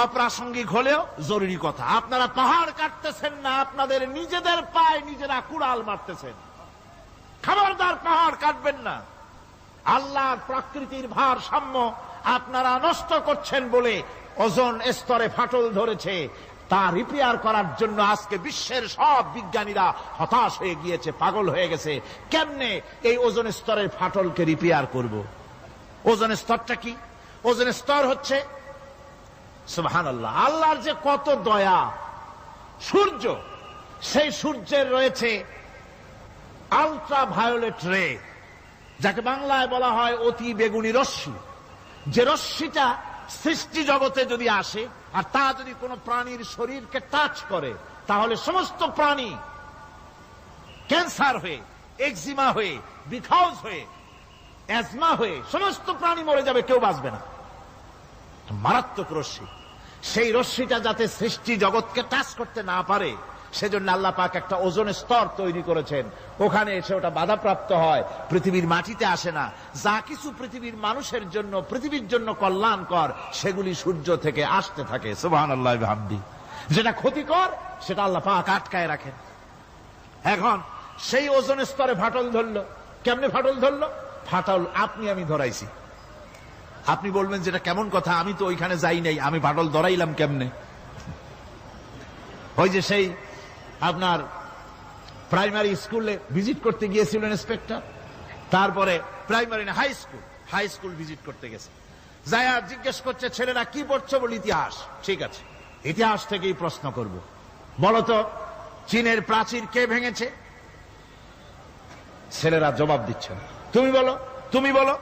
অপ্রাসঙ্গিক হলেও জরুরি কথা। আপনারা পাহাড় কাটতেছেন না, আপনাদের নিজেদের পায়ে নিজেরা কুড়াল মারতেছেন। খবরদার পাহাড় কাটবেন না। আল্লাহর প্রকৃতির ভারসাম্য আপনারা নষ্ট করছেন বলে ওজোন স্তরে ফাটল ধরেছে। তা রিপেয়ার করার জন্য আজকে বিশ্বের সব বিজ্ঞানীরা হতাশ হয়ে গিয়েছে, পাগল হয়ে গেছে। কেমনে এই ওজোন স্তরের ফাটলকে রিপেয়ার করব? ওজোন স্তরটা কি? ওজোন স্তর হচ্ছে, সুবহানাল্লাহ, আল্লাহর যে কত দয়া। সূর্য, সেই সূর্যের রয়েছে আলট্রা ভায়োলেট রে, যাকে বাংলায় বলা হয় অতি বেগুনি রশ্মি। যে রশ্মিটা সৃষ্টি জগতে যদি আসে আর তা যদি কোনো প্রাণীর শরীরকে টাচ করে, তাহলে সমস্ত প্রাণী ক্যান্সার হয়ে, এক্সিমা হয়ে, বিখাউজ হয়ে, অ্যাজমা হয়ে সমস্ত প্রাণী মরে যাবে, কেউ বাঁচবে না। মারাত্মক রশ্মি। সেই রশ্মিটা যাতে সৃষ্টি জগৎকে টাচ করতে না পারে, সেজন্য আল্লাহ পাক একটা ওজোন স্তর তৈরি করেছেন। ওখানে এসে ওটা বাধাপ্রাপ্ত হয়, পৃথিবীর মাটিতে আসে না। যা কিছু পৃথিবীর মানুষের জন্য, পৃথিবীর জন্য কল্যাণকর, সেগুলি সূর্য থেকে আসতে থাকে। সুবহানাল্লাহ ওয়া বিহামদি। যেটা ক্ষতিকর, সেটা আল্লাহ পাক আটকায় রাখেন। এখন সেই ওজোন স্তরে ফাটল ধরলো। কেমনে ফাটল ধরলো? ফাটল আপনি আমি ধরাইছি। আপনি বলবেন যেটা কেমন কথা, আমি তো ওইখানে যাই নাই, আমি ফাটল ধরাইলাম কেমনে? ওই যে সেই আপনার প্রাইমারি স্কুলে ভিজিট করতে গিয়েছিল ইন্সপেক্টর, তারপরে প্রাইমারি না হাই স্কুল ভিজিট করতে গেছে। যায়া জিজ্ঞেস করছে, ছেলেরা কি পড়ছো? বলে ইতিহাস। ঠিক আছে, ইতিহাস থেকেই প্রশ্ন করব। বলতো চীনের প্রাচীর কে ভেঙেছে? ছেলেরা জবাব দিচ্ছে না। তুমি বলো, তুমি বলো।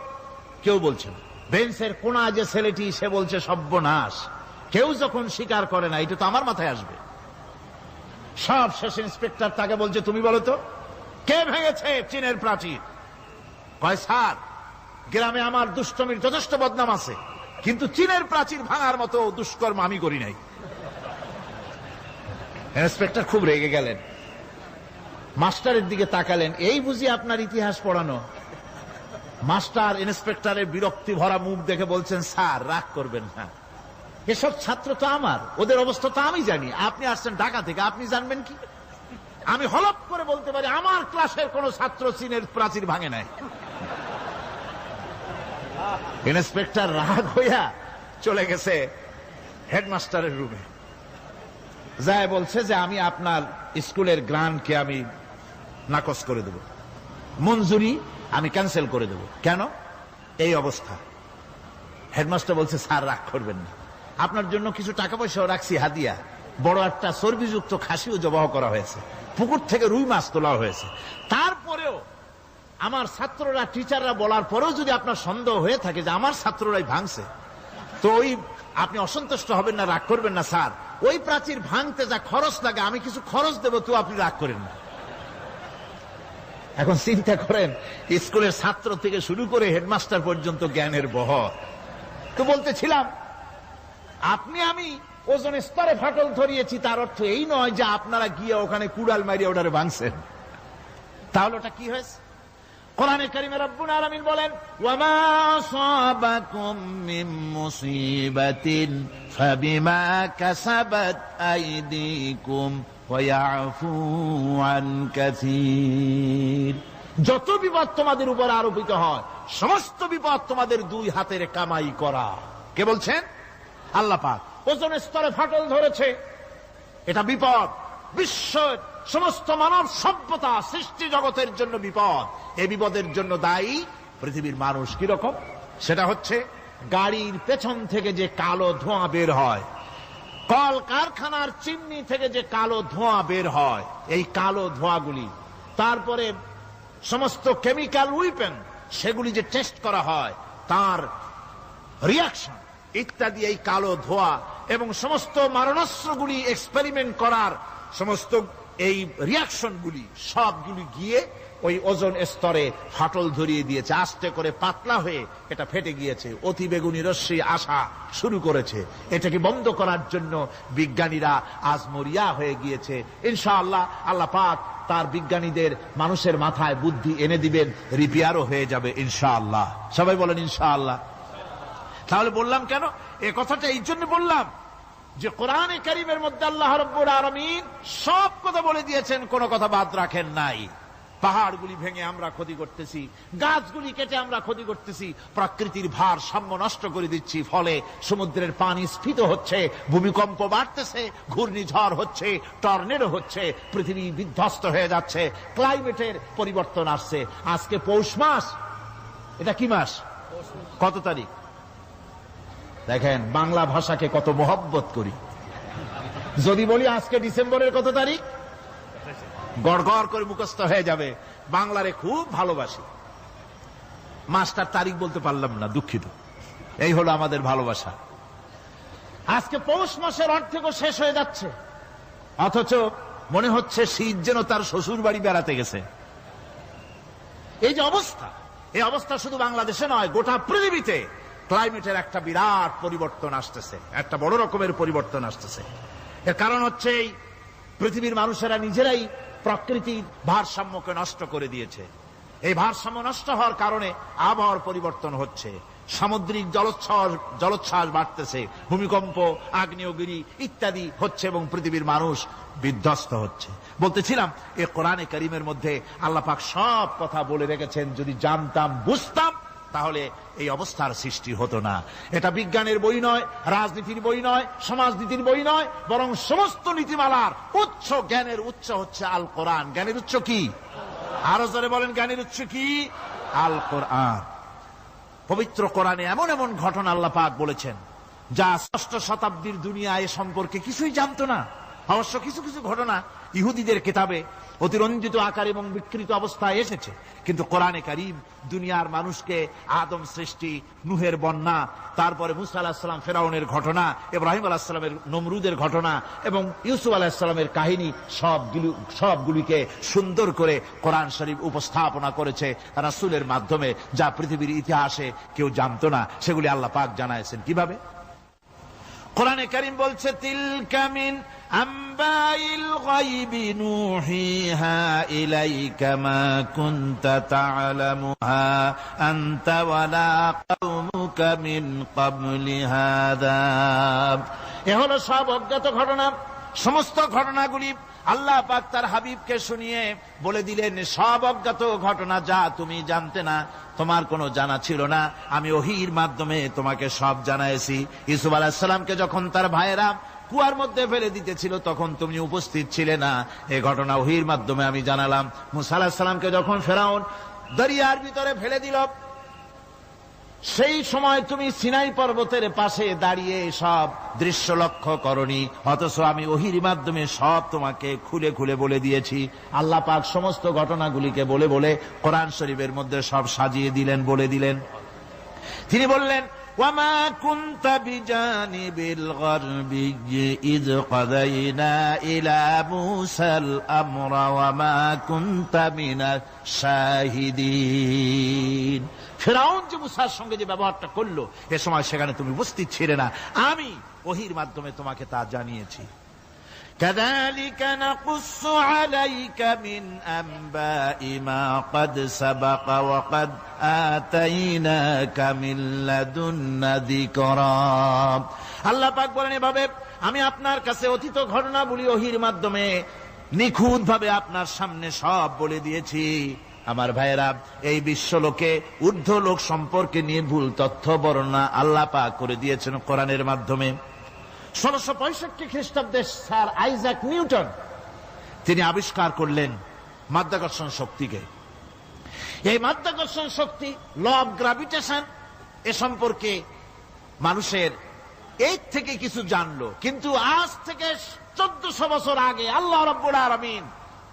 কেউ বলছে না। বেঞ্চের কোনা যে ছেলেটি, সে বলছে সর্বনাশ। কেউ যখন স্বীকার করে না, এটা তো আমার মাথায় আসবে। সব শেষ ইন্সপেক্টর তাকে বলছে, তুমি বলো তো কে ভেঙেছে চীনের প্রাচীর? কয়, স্যার, গ্রামে আমার দুষ্টমির যথেষ্ট বদনাম আছে, কিন্তু চীনের প্রাচীর ভাঙার মতো দুষ্কর্ম আমি করি নাই। ইন্সপেক্টর খুব রেগে গেলেন, মাস্টারের দিকে তাকালেন, এই বুঝি আপনার ইতিহাস পড়ানো? মাস্টার ইন্সপেক্টরের বিরক্তি ভরা মুখ দেখে বলছেন, স্যার রাগ করবেন না, এসব ছাত্র তো আমার, ওদের অবস্থা তো আমি জানি। আপনি আসছেন ঢাকা থেকে, আপনি জানবেন কি? আমি হলপ করে বলতে পারি, আমার ক্লাসের কোন ছাত্র চীনের প্রাচীর ভাঙে নাই। ইন্সপেক্টর রাগ হইয়া চলে গেছে হেডমাস্টারের রুমে, যায় বলছে যে আমি আপনার স্কুলের গ্রান্টকে আমি নাকচ করে দেব, মঞ্জুরি আমি ক্যান্সেল করে দেব। কেন? এই অবস্থা। হেডমাস্টার বলছে, স্যার রাগ করবেন না, আপনার জন্য কিছু টাকা পয়সাও রাখছি হাদিয়া, বড় একটা চর্বিযুক্ত খাসিও জবাহ করা হয়েছে, পুকুর থেকে রুই মাছ তোলা হয়েছে। তারপরেও আমার ছাত্ররা, টিচাররা বলার পরেও যদি আপনার সন্দেহ হয়ে থাকে যে আমার ছাত্ররাই ভাঙছে, তো ওই আপনি অসন্তুষ্ট হবেন না, রাগ করবেন না। স্যার, ওই প্রাচীর ভাঙতে যা খরচ লাগে আমি কিছু খরচ দেবো, তো আপনি রাগ করেন না। এখন চিন্তা করেন, স্কুলের ছাত্র থেকে শুরু করে হেডমাস্টার পর্যন্ত জ্ঞানের বহর। তো বলতেছিলাম, আপনি আমি ওজন স্তরে ফাটল ধরিয়েছি, তার অর্থ এই নয় যে আপনারা গিয়ে ওখানে কুড়াল মারিয়ে ওটারে ভাঙছেন। তাহলে ওটা কি হয়েছে? কোরআনে কারিমে রব্বুল আলামিন বলেন, ওয়ামা আসাবাকুম মিন মুসিবাতিন ফাবিমা কাসাবাত আইদিকুম ওয়া ইয়াফু আন কাসীর। যত বিপদ তোমাদের উপর আরোপিত হয়, সমস্ত বিপদ তোমাদের দুই হাতের কামাই করা। কে বলছেন? আল্লাহ পাক। ওজনের স্তরে ফাটল ধরেছে, এটা বিপদ, বিশ্বের সমস্ত মানব সভ্যতা সৃষ্টি জগতের জন্য বিপদ। এই বিপদের জন্য দায়ী পৃথিবীর মানুষ। কিরকম? সেটা হচ্ছে গাড়ির পেছন থেকে যে কালো ধোঁয়া বের হয়, কল কারখানার চিমনি থেকে যে কালো ধোঁয়া বের হয়, এই কালো ধোঁয়াগুলি, তারপরে সমস্ত কেমিক্যাল উইপেন সেগুলি যে টেস্ট করা হয়, তার রিয়াকশন ইত্যাদি, এই কালো ধোঁয়া এবং সমস্ত মারণাস্ত্রগুলি এক্সপেরিমেন্ট করার সমস্ত এই রিয়াকশনগুলি সবগুলি গিয়ে ওই ওজন স্তরে ফাটল ধরিয়ে দিয়েছে। আস্তে করে পাতলা হয়ে এটা ফেটে গিয়েছে, অতি বেগুনি রশ্মি আসা শুরু করেছে। এটাকে বন্ধ করার জন্য বিজ্ঞানীরা আজ মরিয়া হয়ে গিয়েছে। ইনশাআল্লাহ আল্লাহ পাক তার বিজ্ঞানীদের মানুষের মাথায় বুদ্ধি এনে দিবেন, রিপেয়ারও হয়ে যাবে ইনশাআল্লাহ। সবাই বলেন ইনশাআল্লাহ। তাহলে বললাম কেন এ কথাটা? এই জন্য বললাম যে কোরআনে কারীমের মধ্যে আল্লাহ রাব্বুল আলামিন সব কথা বলে দিয়েছেন, কোনো কথা বাদ রাখেন নাই। পাহাড়গুলি ভেঙে আমরা ক্ষতি করতেছি, গাছগুলি কেটে আমরা ক্ষতি করতেছি, প্রকৃতির ভারসাম্য নষ্ট করে দিচ্ছি, ফলে সমুদ্রের পানি স্ফীত হচ্ছে, ভূমিকম্প বাড়তেছে, ঘূর্ণিঝড় হচ্ছে, টর্নেডো হচ্ছে, পৃথিবী বিধ্বস্ত হয়ে যাচ্ছে, ক্লাইমেটের পরিবর্তন আসছে। আজকে পৌষ মাস, এটা কি মাস? কত তারিখ? দেখেন বাংলা ভাষাকে কত মহব্বত করি। যদি বলি আজকে ডিসেম্বরের কত তারিখ, গড় গড় করে মুখস্থ হয়ে যাবে। বাংলারে খুব ভালোবাসি, মাসটার তারিখ বলতে পারলাম না, দুঃখিত। এই হলো আমাদের ভালোবাসা। আজকে পৌষ মাসের অর্ধেকও শেষ হয়ে যাচ্ছে, অথচ মনে হচ্ছে শীত যেন তার শ্বশুর বাড়ি বেড়াতে গেছে। এই যে অবস্থা, এই অবস্থা শুধু বাংলাদেশে নয়, গোটা পৃথিবীতে ক্লাইমেটের একটা বিরাট পরিবর্তন আসতেছে, একটা বড় রকমের পরিবর্তন আসতেছে। এর কারণ হচ্ছে এই পৃথিবীর মানুষেরা নিজেরাই প্রকৃতির ভারসাম্যকে নষ্ট করে দিয়েছে। এই ভারসাম্য নষ্ট হওয়ার কারণে আবহাওয়ার পরিবর্তন হচ্ছে, সামুদ্রিক জলোচ্ছ্বাস বাড়তেছে, ভূমিকম্প, আগ্নেয়গিরি ইত্যাদি হচ্ছে এবং পৃথিবীর মানুষ বিধ্বস্ত হচ্ছে। বলতেছিলাম এই কোরআনে কারীমের মধ্যে আল্লাহ পাক সব কথা বলে রেখেছেন। যদি জানতাম, বুঝতাম, তাহলে এই অবস্থার সৃষ্টি হতো না। এটা বিজ্ঞানের বই নয়, রাজনীতির বই নয়, সমাজনীতির বই নয়, বরং সমস্ত নীতিমালার উচ্চ, জ্ঞানের উচ্চ হচ্ছে আল কোরআন। জ্ঞানের উচ্চ কি? আরো জোরে বলেন, জ্ঞানের উচ্চ কি? আল কোরআন। পবিত্র কোরআনে এমন এমন ঘটনা আল্লাহ পাক বলেছেন যা ষষ্ঠ শতাব্দীর দুনিয়া এ সম্পর্কে কিছুই জানতো না। অবশ্য কিছু কিছু ঘটনা ইহুদিদের কিতাবে অতিরঞ্জিত আকার এবং বিকৃত অবস্থায় এসেছে, কিন্তু কোরআনে কারীম দুনিয়ার মানুষকে আদম সৃষ্টি, নূহের বন্যা, তারপরে মুসা আলাইহিস সালাম ফেরাউনের ঘটনা, ইব্রাহিম আলাইহিস সালামের নমরুদের ঘটনা এবং ইউসুফ আলাইহিস সালামের কাহিনী সবগুলিকে সুন্দর করে কোরআন শরীফ উপস্থাপনা করেছে রাসূলের মাধ্যমে, যা পৃথিবীর ইতিহাসে কেউ জানতো না। সেগুলি আল্লাহ পাক জানাইছেন কিভাবে? কোরআনে কারীম বলছে, তিলকা মিন আম্বাইল গায়বি নূহিহা ইলাইকা মা কুনতা তা'লামুহা আনতা ওয়ালা কওমুকা মিন ক্বাবলি হাযা। এ হলো সব অজ্ঞাত ঘটনা। সমস্ত ঘটনাগুলি আল্লাহ পাক তার হাবিবকে শুনিয়ে বলে দিলেন, সব অজ্ঞাত ঘটনা যা তুমি জানতে না, তোমার কোনো জানা ছিল না, আমি ওহীর মাধ্যমে তোমাকে সব জানাইছি। ইউসুফ আলাইহিস সালামকে যখন তার ভাইয়েরা কুয়ার মধ্যে ফেলে দিতেছিল তখন তুমি উপস্থিত ছিলে না, এই ঘটনা ওহীর মাধ্যমে আমি জানালাম। মুসা আলাইহিস সালামকে যখন ফেরাউন দরিয়ার ভিতরে ফেলে দিল, সেই সময় তুমি সিনাই পর্বতের পাশে দাঁড়িয়ে সব দৃশ্য লক্ষ্য করনি, অথচ আমি ওহির মাধ্যমে সব তোমাকে খুলে খুলে বলে দিয়েছি। আল্লাহ পাক সমস্ত ঘটনাগুলিকে বলে বলে কোরআন শরীফের মধ্যে সব সাজিয়ে দিলেন, বলে দিলেন। তিনি বললেন, وَمَا كُنْتَ بِجَانِبِ الْغَرْبِيِّ إِذْ قَضَيْنَا إِلَى مُوسَى الْأَمْرَ وَمَا كُنْتَ مِنَ الشَّاهِدِينَ। ফিরআউন যে মুসার সঙ্গে যে ব্যবহারটা করলো, এ সময় সেখানে তুমি উপস্থিত ছিলে না, আমি ওহীর মাধ্যমে তোমাকে তা জানিয়েছি। كذلك نقص عليك من أنباء ما قد سبق وقد آتيناك من لدنا ذكرا। আল্লাহ পাক বলেন, এভাবে আমি আপনার কাছে অতীত ঘটনাবলী ওহীর মাধ্যমে নিখুঁত ভাবে আপনার সামনে সব বলে দিয়েছি। আমার ভাইয়েরা, এই বিশ্বলোকে ঊর্ধ্ব লোক সম্পর্কে নির্ভুল তথ্য বর্ণনা আল্লাহ পাক করে দিয়েছেন কোরআনের মাধ্যমে। 1665 খ্রিস্টাব্দে স্যার আইজাক নিউটন তিনি আবিষ্কার করলেন মাধ্যাকর্ষণ শক্তিকে। এই মাধ্যাকর্ষণ শক্তি, ল অফ গ্রাভিটেশন, এ সম্পর্কে মানুষের এই থেকে কিছু জানলো, কিন্তু আজ থেকে 1400 বছর আগে আল্লাহ রাব্বুল আলামিন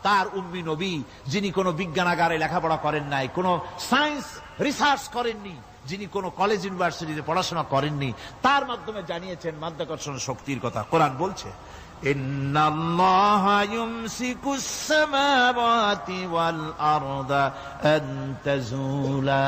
তার উম্মি নবী, যিনি কোনো বিজ্ঞানাগারে লেখাপড়া করেন নাই, কোনো সায়েন্স রিসার্চ করেননি, যিনি কোন কলেজ ইউনিভার্সিটিতে পড়াশোনা করেননি, তার মাধ্যমে জানিয়েছেন মাধ্যাকর্ষণ শক্তির কথা। কোরআন বলছে, ইন্নাল্লাহা ইউমসিকুস সামাওয়াতি ওয়াল আরদা আন তাজুলা।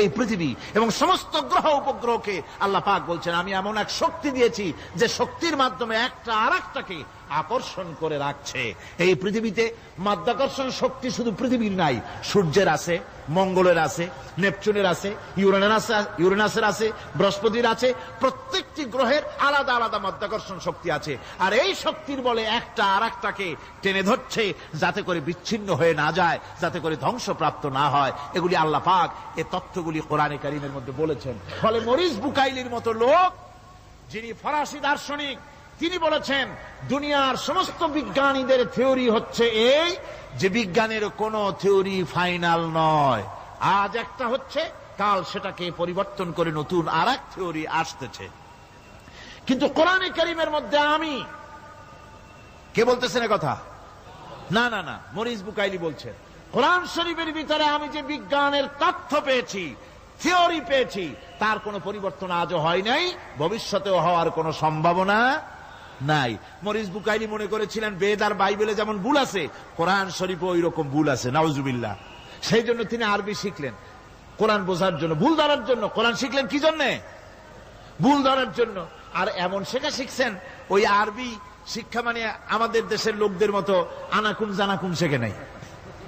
এই পৃথিবী এবং সমস্ত গ্রহ উপগ্রহকে আল্লাহ পাক বলছেন, আমি এমন এক শক্তি দিয়েছি যে শক্তির মাধ্যমে একটা আরেকটাকে আকর্ষণ করে রাখছে। এই পৃথিবীতে মাধ্যাকর্ষণ শক্তি শুধু পৃথিবীর নাই, সূর্যের আছে, মঙ্গলের আছে, নেপচুনের আছে, ইউরেনাসের আছে, বৃহস্পতির আছে। প্রত্যেকটি গ্রহের আলাদা আলাদা মাধ্যাকর্ষণ শক্তি আছে, আর এই শক্তির বলে একটা আরেকটাকে টেনে ধরছে, যাতে করে বিচ্ছিন্ন হয়ে না যায়, যাতে করে ধ্বংসপ্রাপ্ত না হয়। এগুলি আল্লাহ পাক এই তথ্যগুলি কোরআনে কারীমের মধ্যে বলেছেন। ফলে মরিস বুকাইলির মতো লোক, যিনি ফরাসি দার্শনিক, তিনি বলেছেন দুনিয়ার সমস্ত বিজ্ঞানীদের থিওরি হচ্ছে এই, যে বিজ্ঞানের কোন থিওরি ফাইনাল নয়। আজ একটা হচ্ছে, কাল সেটাকে পরিবর্তন করে নতুন আর এক থিওরি আসতেছে। কিন্তু কোরআনে কারীমের মধ্যে আমি, কে বলতেছেন এ কথা? না না না, মরিস বুকাইলি বলছেন, কোরআন শরীফের ভিতরে আমি যে বিজ্ঞানের তথ্য পেয়েছি, থিওরি পেয়েছি, তার কোনো পরিবর্তন আজও হয় নাই, ভবিষ্যতেও হওয়ার কোনো সম্ভাবনা নাই। মরিস বুকাইলি মনে করেছিলেন বেদ আর বাইবেলে যেমন ভুল আছে, কোরআন শরীফে ওই রকম ভুল আছে, নাউজুবিল্লাহ। সেই জন্য তিনি আরবি শিখলেন কোরআন বোঝার জন্য, ভুল ধরার জন্য। কোরআন শিখলেন কি জন্যে? ভুল ধরার জন্য। আর এমন শেখা শিখছেন, ওই আরবি শিক্ষা মানে আমাদের দেশের লোকদের মতো আনাকুম জানাকুম শেখে নাই,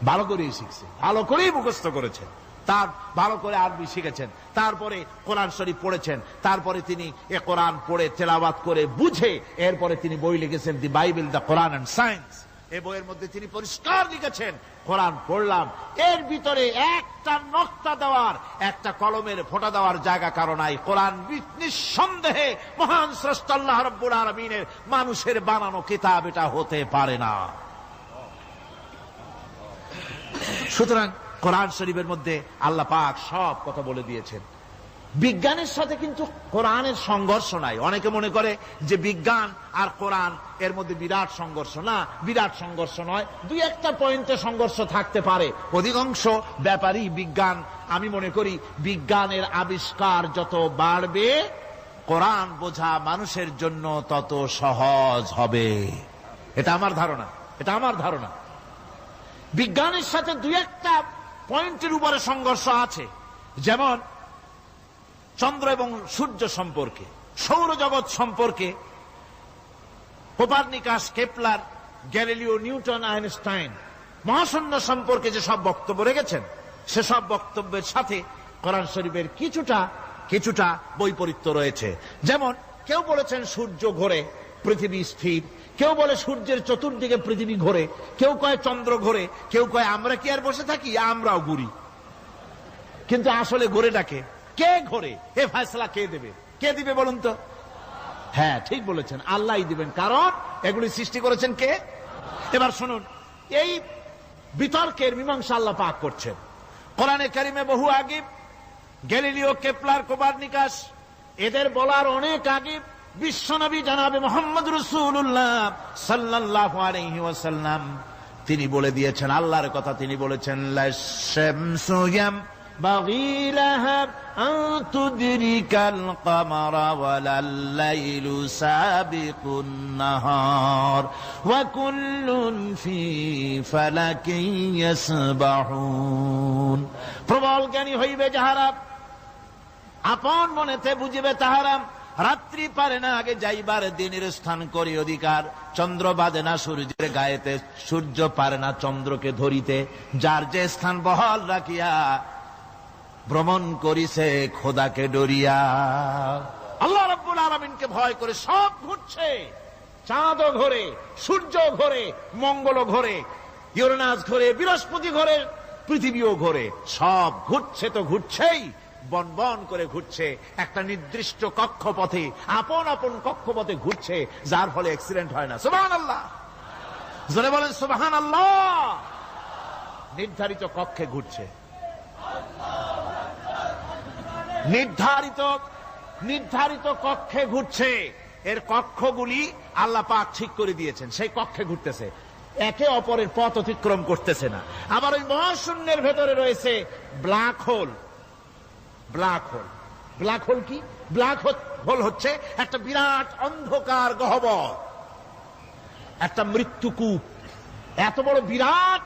ভালো করেই শিখছে, ভালো করেই মুখস্থ করেছেন, তার ভালো করে আরবি শিখেছেন, তারপরে কোরআন শরীফ পড়েছেন, তারপরে তিনি এ কোরআন পড়ে তেলাওয়াত করে বুঝে এরপরে তিনি বই লিখেছেন the Bible, the Quran and science. এই বইয়ের মধ্যে তিনি পরিষ্কার লিখেছেন, কোরআন পড়লাম, এর ভিতরে একটা নকতা দেওয়ার, একটা কলমের ফোঁটা দেওয়ার জায়গা কারো নাই। কোরআন নিঃসন্দেহে মহান স্রষ্টা আল্লাহ রাব্বুল আলামিনের মানুষের বানানো কিতাব, এটা হতে পারে না। সুতরাং কোরআন শরীফের মধ্যে আল্লাহ পাক সব কথা বলে দিয়েছেন। বিজ্ঞানের সাথে কিন্তু কোরআনের সংঘর্ষ নাই। অনেকে মনে করে যে বিজ্ঞান আর কোরআন এর মধ্যে বিরাট সংঘর্ষ। না, বিরাট সংঘর্ষ নয়, দুই একটা পয়েন্টে সংঘর্ষ থাকতে পারে। অধিকাংশ ব্যাপারই বিজ্ঞান, আমি মনে করি বিজ্ঞানের আবিষ্কার যত বাড়বে, কোরআন বোঝা মানুষের জন্য তত সহজ হবে। এটা আমার ধারণা, এটা আমার ধারণা। বিজ্ঞানের সাথে দুই একটা পয়েন্টের উপরে সংঘর্ষ আছে, যেমন চন্দ্র এবং সূর্য সম্পর্কে, সৌরজগৎ সম্পর্কে Copernicus, Kepler, Galileo, Newton, Einstein মহাশূন্য সম্পর্কে যে সব বক্তব্য রেখেছেন, সেসব বক্তব্যের সাথে কোরআন শরীফের কিছুটা বৈপরীত্য রয়েছে। যেমন কেউ বলেছেন সূর্য ঘোরে, পৃথিবী স্থির, কেউ বলে সূর্যের চতুর্দিকে পৃথিবী ঘোরে, কেউ কয় চন্দ্র ঘোরে, কেউ কয় আমরা কি আর বসে থাকি, আমরাও ঘুরি। কিন্তু আসলে ঘোরেটাকে কে ঘোরে, এ ফয়সালা কে দেবে? কে দিবে বলুন তো? হ্যাঁ, ঠিক বলেছেন, আল্লাহই দিবেন, কারণ এগুলি সৃষ্টি করেছেন কে? এবার শুনুন, এই বিতর্কের মীমাংসা আল্লাহ পাক করছেন কোরআনে কারিমে বহু আগে। গ্যালিলিও, কেপলার, কোপারনিকাস, এদের বলার অনেক আগে বিশ্বনবী জনাবে মুহাম্মদ রাসূলুল্লাহ সাল্লাল্লাহু আলাইহি ওয়াসাল্লাম তিনি বলে দিয়েছেন, আল্লাহর কথা তিনি বলেছেন, লাশ-শামসু ইয়ানবাগী লাহা আন তুদরিকাল কামারা ওয়ালাল লাইলু সাবিকুন নাহার ওয়া কুল্লুন ফি ফালাকিন ইয়াসবাহুন। প্রবল জ্ঞানী হইবে যাহারা, আপন মনেতে বুঝিবে তাহারা, রাত্রি পারে না আগে যাইবার দিনের স্থান করি অধিকার, চন্দ্র বাঁধে না সূর্যের গায়েতে, সূর্য পারে না চন্দ্রকে ধরিতে, যার যে স্থান বহাল রাখিয়া ভ্রমণ করিছে খোদাকে ডরিয়া। আল্লাহ রাব্বুল আলামিনকে ভয় করে সব ঘুরছে, চাঁদও ঘোরে, সূর্য ঘোরে, মঙ্গল ঘোরে, ইউরেনাস ঘোরে, বৃহস্পতি ঘোরে, পৃথিবীও ঘোরে, সব ঘুরছে তো ঘুরছেই, বন বন করে ঘুরছে একটা নির্দিষ্ট কক্ষপথে, আপন আপন কক্ষপথে ঘুরছে, যার ফলে অ্যাক্সিডেন্ট হয় না। সুবহানাল্লাহ, জোরে বলেন সুবহানাল্লাহ। নির্ধারিত কক্ষে ঘুরছে, নির্ধারিত কক্ষে ঘুরছে। এর কক্ষগুলি আল্লাহ পাক ঠিক করে দিয়েছেন, সেই কক্ষে ঘুরতেছে, একে অপরের পথ অতিক্রম করতেছে না। আবার ওই মহাশূন্যের ভেতরে রয়েছে black hole. Black hole, black hole কি? ব্ল্যাক হোল হচ্ছে একটা বিরাট অন্ধকার গহ্বর, একটা মৃত্যুকূপ। এত বড় বিরাট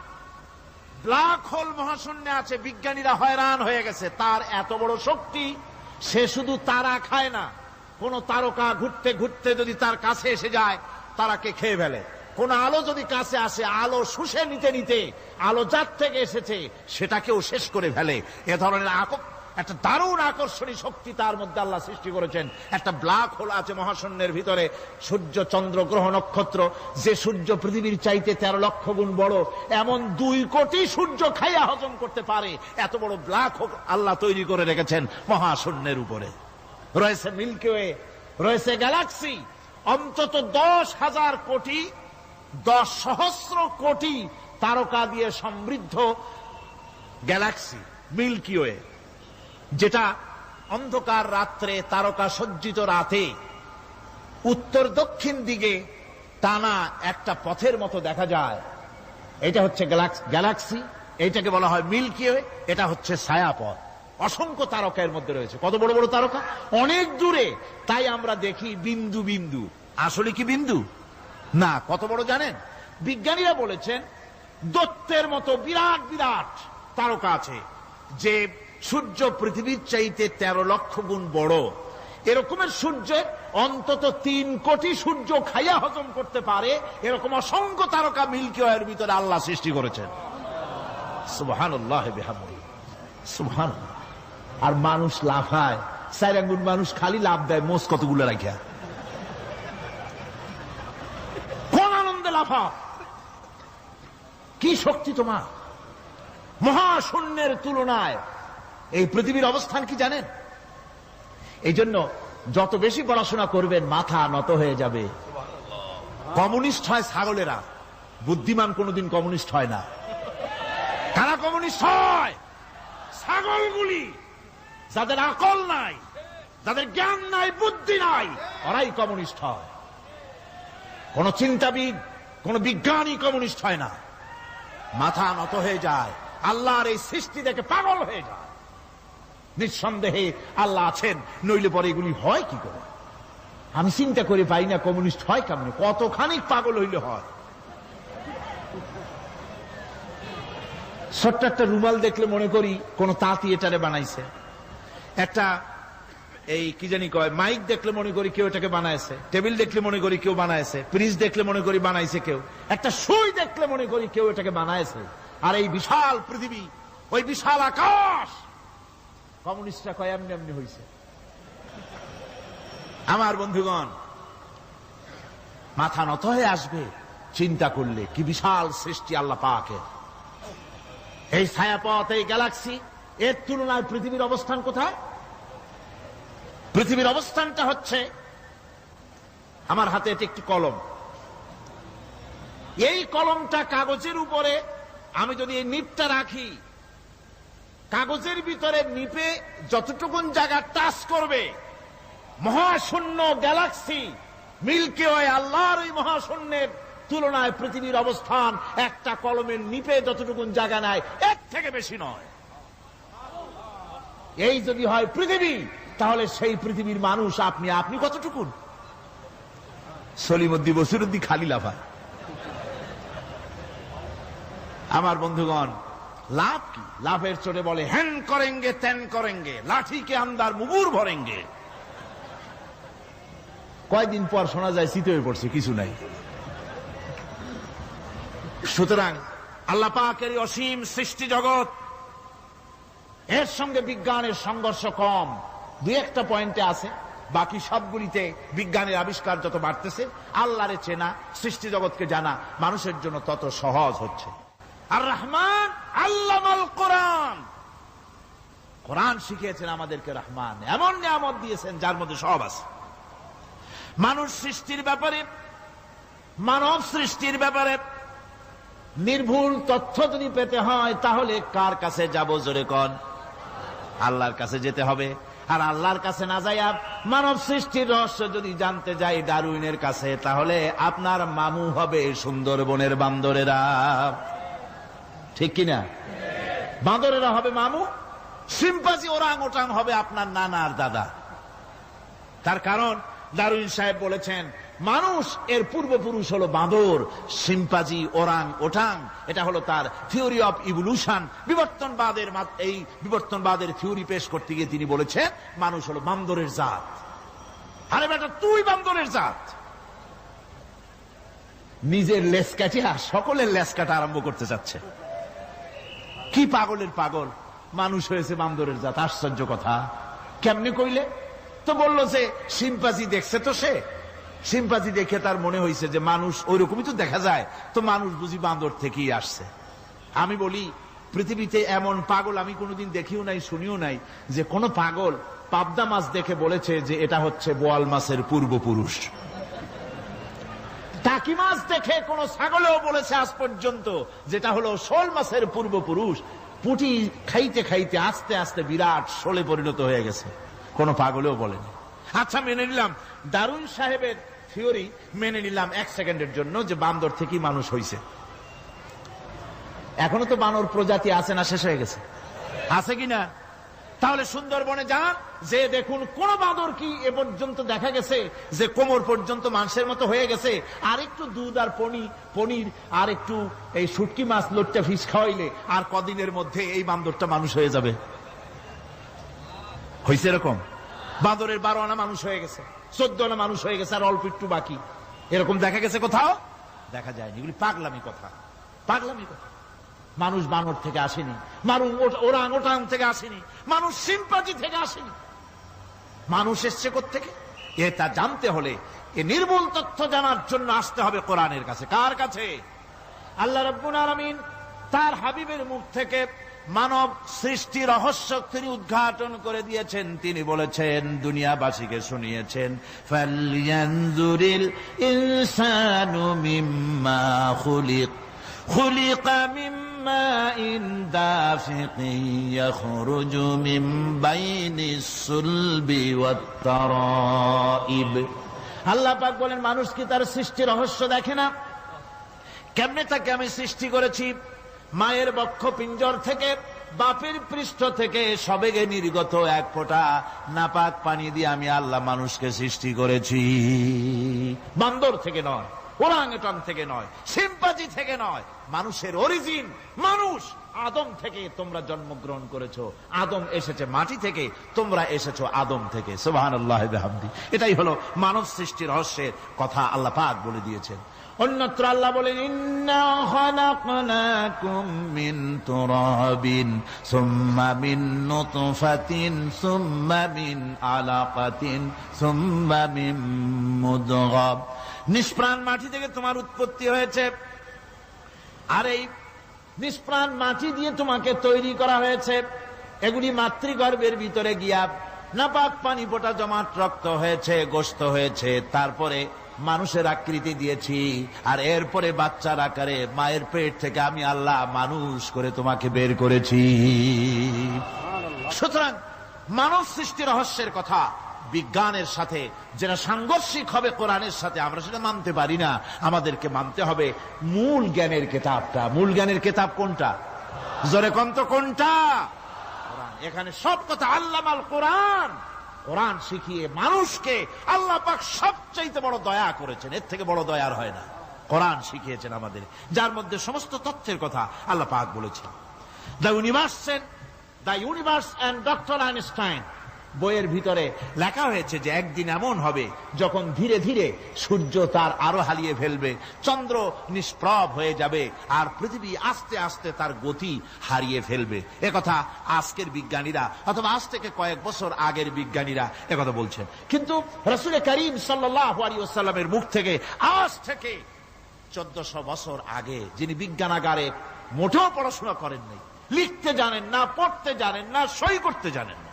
ব্ল্যাক হোল মহাশূন্যে আছে, বিজ্ঞানীরা হয়রান হয়ে গেছে। তার এত বড় শক্তি, সে শুধু তারা খায় না, কোন তারকা ঘুরতে ঘুরতে যদি তার কাছে এসে যায় তারাকে খেয়ে ফেলে। কোন আলো যদি কাছে আসে, আলো শুষে নিতে নিতে আলো যার থেকে এসেছে সেটাকেও শেষ করে ফেলে। এ ধরনের একটা দারুণ আকর্ষণী শক্তি তার মধ্যে আল্লাহ সৃষ্টি করেছেন। একটা ব্ল্যাক হোল আছে মহাশূন্যের ভিতরে। সূর্য, চন্দ্র, গ্রহ, নক্ষত্র, যে সূর্য পৃথিবীর চাইতে 13 লক্ষ গুণ বড়, এমন 2 কোটি সূর্য খাইয়া হজম করতে পারে এত বড় ব্ল্যাক হোল আল্লাহ তৈরি করে রেখেছেন মহাশূন্যের উপরে। রয়েছে মিল্কি ওয়ে, রয়েছে গ্যালাক্সি, অন্তত 10,000 কোটি, 10 সহস্র কোটি তারকা দিয়ে সমৃদ্ধ গ্যালাক্সি মিল্কি ওয়ে, যেটা অন্ধকার রাত্রে, তারকা সজ্জিত রাতে উত্তর দক্ষিণ দিকে টানা একটা পথের মতো দেখা যায়। এটা হচ্ছে গ্যালাক্সি, এইটাকে বলা হয় মিল্কি ওয়ে। এটা হচ্ছে ছায়াপথ। অসংখ্য তারকা এর মধ্যে রয়েছে। কত বড় বড় তারকা, অনেক দূরে। তাই আমরা দেখি বিন্দু বিন্দু, আসলে কি বিন্দু না। কত বড় জানেন? বিজ্ঞানীরা বলেছেন দৈত্যের মতো বিরাট বিরাট তারকা আছে, যে সূর্য পৃথিবীর চাইতে 13 লক্ষ গুণ বড়। এরকমের সূর্যের অন্তত 3 কোটি সূর্য খাইয়া হজম করতে পারে, এরকম অসংখ্য তারকা মিল্কি ওয়ের ভিতরে আল্লাহ সৃষ্টি করেছেন। সুবহানাল্লাহ বিহামদিহি, সুবহানাল্লাহ। আর মানুষ লাফায়, 4 আঙ্গুল মানুষ খালি লাফ দেয়, মোষ কতগুলো রাখিয়া। কোন আনন্দে লাফা, কি শক্তি তোমার! মহাশূন্যের তুলনায় এই পৃথিবীর অবস্থান কি জানেন? এই জন্য যত বেশি পড়াশোনা করবেন মাথা নত হয়ে যাবে। কমিউনিস্ট হয় ছাগলেরা, বুদ্ধিমান কোনদিন কমিউনিস্ট হয় না। কারা কমিউনিস্ট হয়? ছাগলগুলি, যাদের আকল নাই, যাদের জ্ঞান নাই, বুদ্ধি নাই, ওরাই কমিউনিস্ট হয়। কোন চিন্তাবিদ, কোন বিজ্ঞানী কমিউনিস্ট হয় না। মাথা নত হয়ে যায়, আল্লাহর এই সৃষ্টি দেখে পাগল হয়ে যায়। নিঃসন্দেহে আল্লাহ আছেন, নইলে পরে এগুলি হয় কি করে? আমি চিন্তা করে পাই না কমিউনিস্ট হয় কেমন, কতখানি পাগল হইলে হয়। ছোট্ট একটা রুমাল দেখলে মনে করি কোন তাঁতি এটারে বানাইছে। একটা এই কি জানি কয় মাইক দেখলে মনে করি কেউ এটাকে বানাইছে। টেবিল দেখলে মনে করি কেউ বানাইছে। ফ্রিজ দেখলে মনে করি বানাইছে কেউ। একটা সুই দেখলে মনে করি কেউ এটাকে বানাইছে। আর এই বিশাল পৃথিবী, ওই বিশাল আকাশ, কমিউনিস্টরা কয় এমনি এমনি হয়েছে। আমার বন্ধুগণ, মাথা নত হয়ে আসবে চিন্তা করলে কি বিশাল সৃষ্টি আল্লাহ পাকের। এই ছায়াপথ, এই গ্যালাক্সি, এর তুলনায় পৃথিবীর অবস্থান কোথায়? পৃথিবীর অবস্থানটা হচ্ছে, আমার হাতে এটি একটি কলম। এই কলমটা কাগজের উপরে আমি যদি এই নিবটা রাখি, কাগজের ভিতরে নিপে যতটুকুন জায়গা টাচ করবে, মহাশূন্য গ্যালাক্সি মিল্কি ওয়ে আল্লাহর ওই মহাশূন্যের তুলনায় পৃথিবীর অবস্থান একটা কলমের নিপে যতটুকুন জায়গা নেয় এর থেকে বেশি নয়। এই যদি হয় পৃথিবী, তাহলে সেই পৃথিবীর মানুষ আপনি কতটুকুন? সলিমুদ্দিন বসিরুদ্দিন খালি লাফা। আমার বন্ধুগণ, লাভ কি? লাভের চোটে বলে হ্যান করেঙ্গে ত্যান করেঙ্গে, লাঠিকে আন্দার মুগুর ভরেঙ্গে। কয়দিন পর শোনা যায় শীত হয়ে পড়ছে, কিছু নাই। সুতরাং আল্লাহ পাকের অসীম সৃষ্টি জগৎ, এর সঙ্গে বিজ্ঞানের সংঘর্ষ কম, দুই একটা পয়েন্টে আছে। বাকি সবগুলিতে বিজ্ঞানের আবিষ্কার যত বাড়তেছে, আল্লাহরে চেনা, সৃষ্টি জগৎকে জানা মানুষের জন্য তত সহজ হচ্ছে। আর রহমান আল্লামাল কোরআন, কোরআন শিখিয়েছেন আমাদেরকে রহমান, এমন নিয়ামত দিয়েছেন যার মধ্যে সব আছে। মানুষ সৃষ্টির ব্যাপারে, মানব সৃষ্টির ব্যাপারে নির্ভুল তথ্য যদি পেতে হয়, তাহলে কার কাছে যাব? জোরে কোন? আল্লাহর কাছে যেতে হবে। আর আল্লাহর কাছে না যাইয়া মানব সৃষ্টির রহস্য যদি জানতে যাই ডারউইনের কাছে, তাহলে আপনার মামু হবে সুন্দরবনের বান্দরেরা। ঠিক কিনা? বান্দরেরা হবে মামু, সিম্পাজি ওরাং ওটাং হবে আপনার নানার দাদা। তার কারণ ডারউইন সাহেব বলেছেন, মানুষ এর পূর্বপুরুষ হলো বাঁদর, সিম্পাজি, ওরাং ওটাং। এটা হলো তার থিওরি অফ ইভলিউশন। এই বিবর্তনবাদের থিওরি পেশ করতে গিয়ে তিনি বলেছেন, মানুষ হলো বান্দরের জাত। আরে বেটা, তুই বান্দরের জাত। নিজের লেস কাটিয়া সকলের লেস কাটা আরম্ভ করতে যাচ্ছে। কি পাগলের পাগল, মানুষ হয়েছে বান্দরের জাত। আশ্চর্য কথা। কেমনে কইলে? তো বললো যে সিম্পাজি দেখছে, তো সে সিম্পাজি দেখে তার মনে হয়েছে যে মানুষ ওইরকমই তো দেখা যায়, তো মানুষ বুঝি বান্দর থেকেই আসছে। আমি বলি, পৃথিবীতে এমন পাগল আমি কোনোদিন দেখিও নাই, শুনিও নাই যে কোন পাগল পাবদা মাছ দেখে বলেছে যে এটা হচ্ছে বোয়াল মাছের পূর্বপুরুষ। টাকি মাছ দেখে কোন ছাগলেও বলেছে আজ পর্যন্ত যেটা হলো শোল মাছের পূর্বপুরুষ। পুঁটি খাইতে খাইতে আস্তে আস্তে বিরাট শোলে পরিণত হয়ে গেছে, কোন পাগলেও বলেনি। আচ্ছা, মেনে নিলাম ডারউইন সাহেবের থিওরি, মেনে নিলাম এক সেকেন্ডের জন্য যে বান্দর থেকেই মানুষ হয়েছে। এখনো তো বানর প্রজাতি আছে না? শেষ হয়ে গেছে? আছে কিনা? তাহলে সুন্দরবনে যান, যে দেখুন কোন বাঁদর কি এ পর্যন্ত দেখা গেছে যে কোমর পর্যন্ত মানুষের মতো হয়ে গেছে? আর একটু দুধ আর পনির আর একটু এই শুটকি মাছ লোটটা ফিস খাওয়াইলে আর কদিনের মধ্যে এই বান্দরটা মানুষ হয়ে যাবে। হয়েছে এরকম? বাঁদরের 12 আনা মানুষ হয়ে গেছে, 14 আনা মানুষ হয়ে গেছে, আর অল্প একটু বাকি। এরকম দেখা গেছে কোথাও? দেখা যায়নি। এগুলি পাগলামি কথা, পাগলামি কথা। মানুষ বানর থেকে আসেনি, মানুষ ওরাং ওটাং থেকে আসেনি, মানুষ সিম্পাজি থেকে আসেনি। মানুষ এসছে কোত্থেকে? এটা জানতে হলে, এ নির্মূল তথ্য জানার জন্য আসতে হবে কোরআনের কাছে। কার কাছে? আল্লাহ রাব্বুল আলামিন তার হাবিবের মুখ থেকে মানব সৃষ্টি রহস্য তিনি উদ্ঘাটন করে দিয়েছেন। তিনি বলেছেন, দুনিয়াবাসীকে শুনিয়েছেন, ফালয়ানজুরিল ইনসানু মিম্মা খুলিক, খুলিকা মিম্মা ইন দাফিকিন ইয়াখরুজু মিন বাইনিস সুলবি ওয়াত তারাইব। আল্লাহ পাক বলেন, মানুষ কি তার সৃষ্টি রহস্য দেখে না? কেমনে তাকে আমি সৃষ্টি করেছি? মায়ের বক্ষ পিঞ্জর থেকে, বাপের পৃষ্ঠ থেকে সবেগে নির্গত এক ফোঁটা নাপাক পানি দিয়ে আমি আল্লাহ মানুষকে সৃষ্টি করেছি। বান্দর থেকে নয়, ওরাংওটাং থেকে নয়, সিম্পাজি থেকে নয়। মানুষের অরিজিন মানুষ। আদম থেকে তোমরা জন্মগ্রহণ করেছো, আদম এসেছে মাটি থেকে, তোমরা এসেছো আদম থেকে। সুবহানাল্লাহি ওয়া বিহামদি। এটাই হলো মানব সৃষ্টি রহস্যের কথা আল্লাহ পাক বলে দিয়েছেন। অন্যত্র আল্লাহ বলেন, ইন্না খালাকনাকুম মিন তুরাবিন সুম্মা মিন নুতফাতিন সুম্মা মিন আলাকাতিন সুম্মা মিন মুদগাহ। নিষ্প্রাণ মাটি থেকে তোমার উৎপত্তি হয়েছে, আর এই নিষ্প্রাণ মাটি দিয়ে তোমাকে তৈরি করা হয়েছে। এগুলি মাতৃগর্ভের ভিতরে গিয়া নাপাক পানি ফোঁটা জমাট রক্ত হয়েছে, গোশত হয়েছে, তারপরে মানুষের আকৃতি দিয়েছি, আর এরপরে বাচ্চার আকারে মায়ের পেট থেকে আমি আল্লাহ মানুষ করে তোমাকে বের করেছি। সুতরাং মানব সৃষ্টি রহস্যের কথা বিজ্ঞানের সাথে যেটা সাংঘর্ষিক হবে কোরআনের সাথে, আমরা সেটা মানতে পারি না। আমাদেরকে মানতে হবে মূল জ্ঞানের কিতাবটা। মূল জ্ঞানের কিতাব কোনটা? জোরে কোন তো কোনটা? কোরআন। এখানে সব কথা আল্লামাল কোরআন। কোরআন শিখিয়ে মানুষকে আল্লাহ পাক সবচাইতে বড় দয়া করেছেন, এর থেকে বড় দয়ার হয় না। কোরআন শিখিয়েছেন আমাদের, যার মধ্যে সমস্ত তথ্যের কথা আল্লাহ পাক বলেছেন। The universe and doctor Einstein বইয়ের ভিতরে লেখা হয়েছে যে একদিন এমন হবে যখন ধীরে ধীরে সূর্য তার আলো হারিয়ে ফেলবে, চন্দ্র নিষ্প্রভ হয়ে যাবে, আর পৃথিবী আস্তে আস্তে তার গতি হারিয়ে ফেলবে। একথা আজকের বিজ্ঞানীরা অথবা আজ থেকে কয়েক বছর আগের বিজ্ঞানীরা একথা বলছেন। কিন্তু রাসূল করিম সাল্লাল্লাহু আলাইহি ওয়াসাল্লামের মুখ থেকে আজ থেকে 1400 বছর আগে, যিনি বিজ্ঞানাগারে মোটেও পড়াশোনা করেন নাই, লিখতে জানেন না, পড়তে জানেন না, সই করতে জানেন না,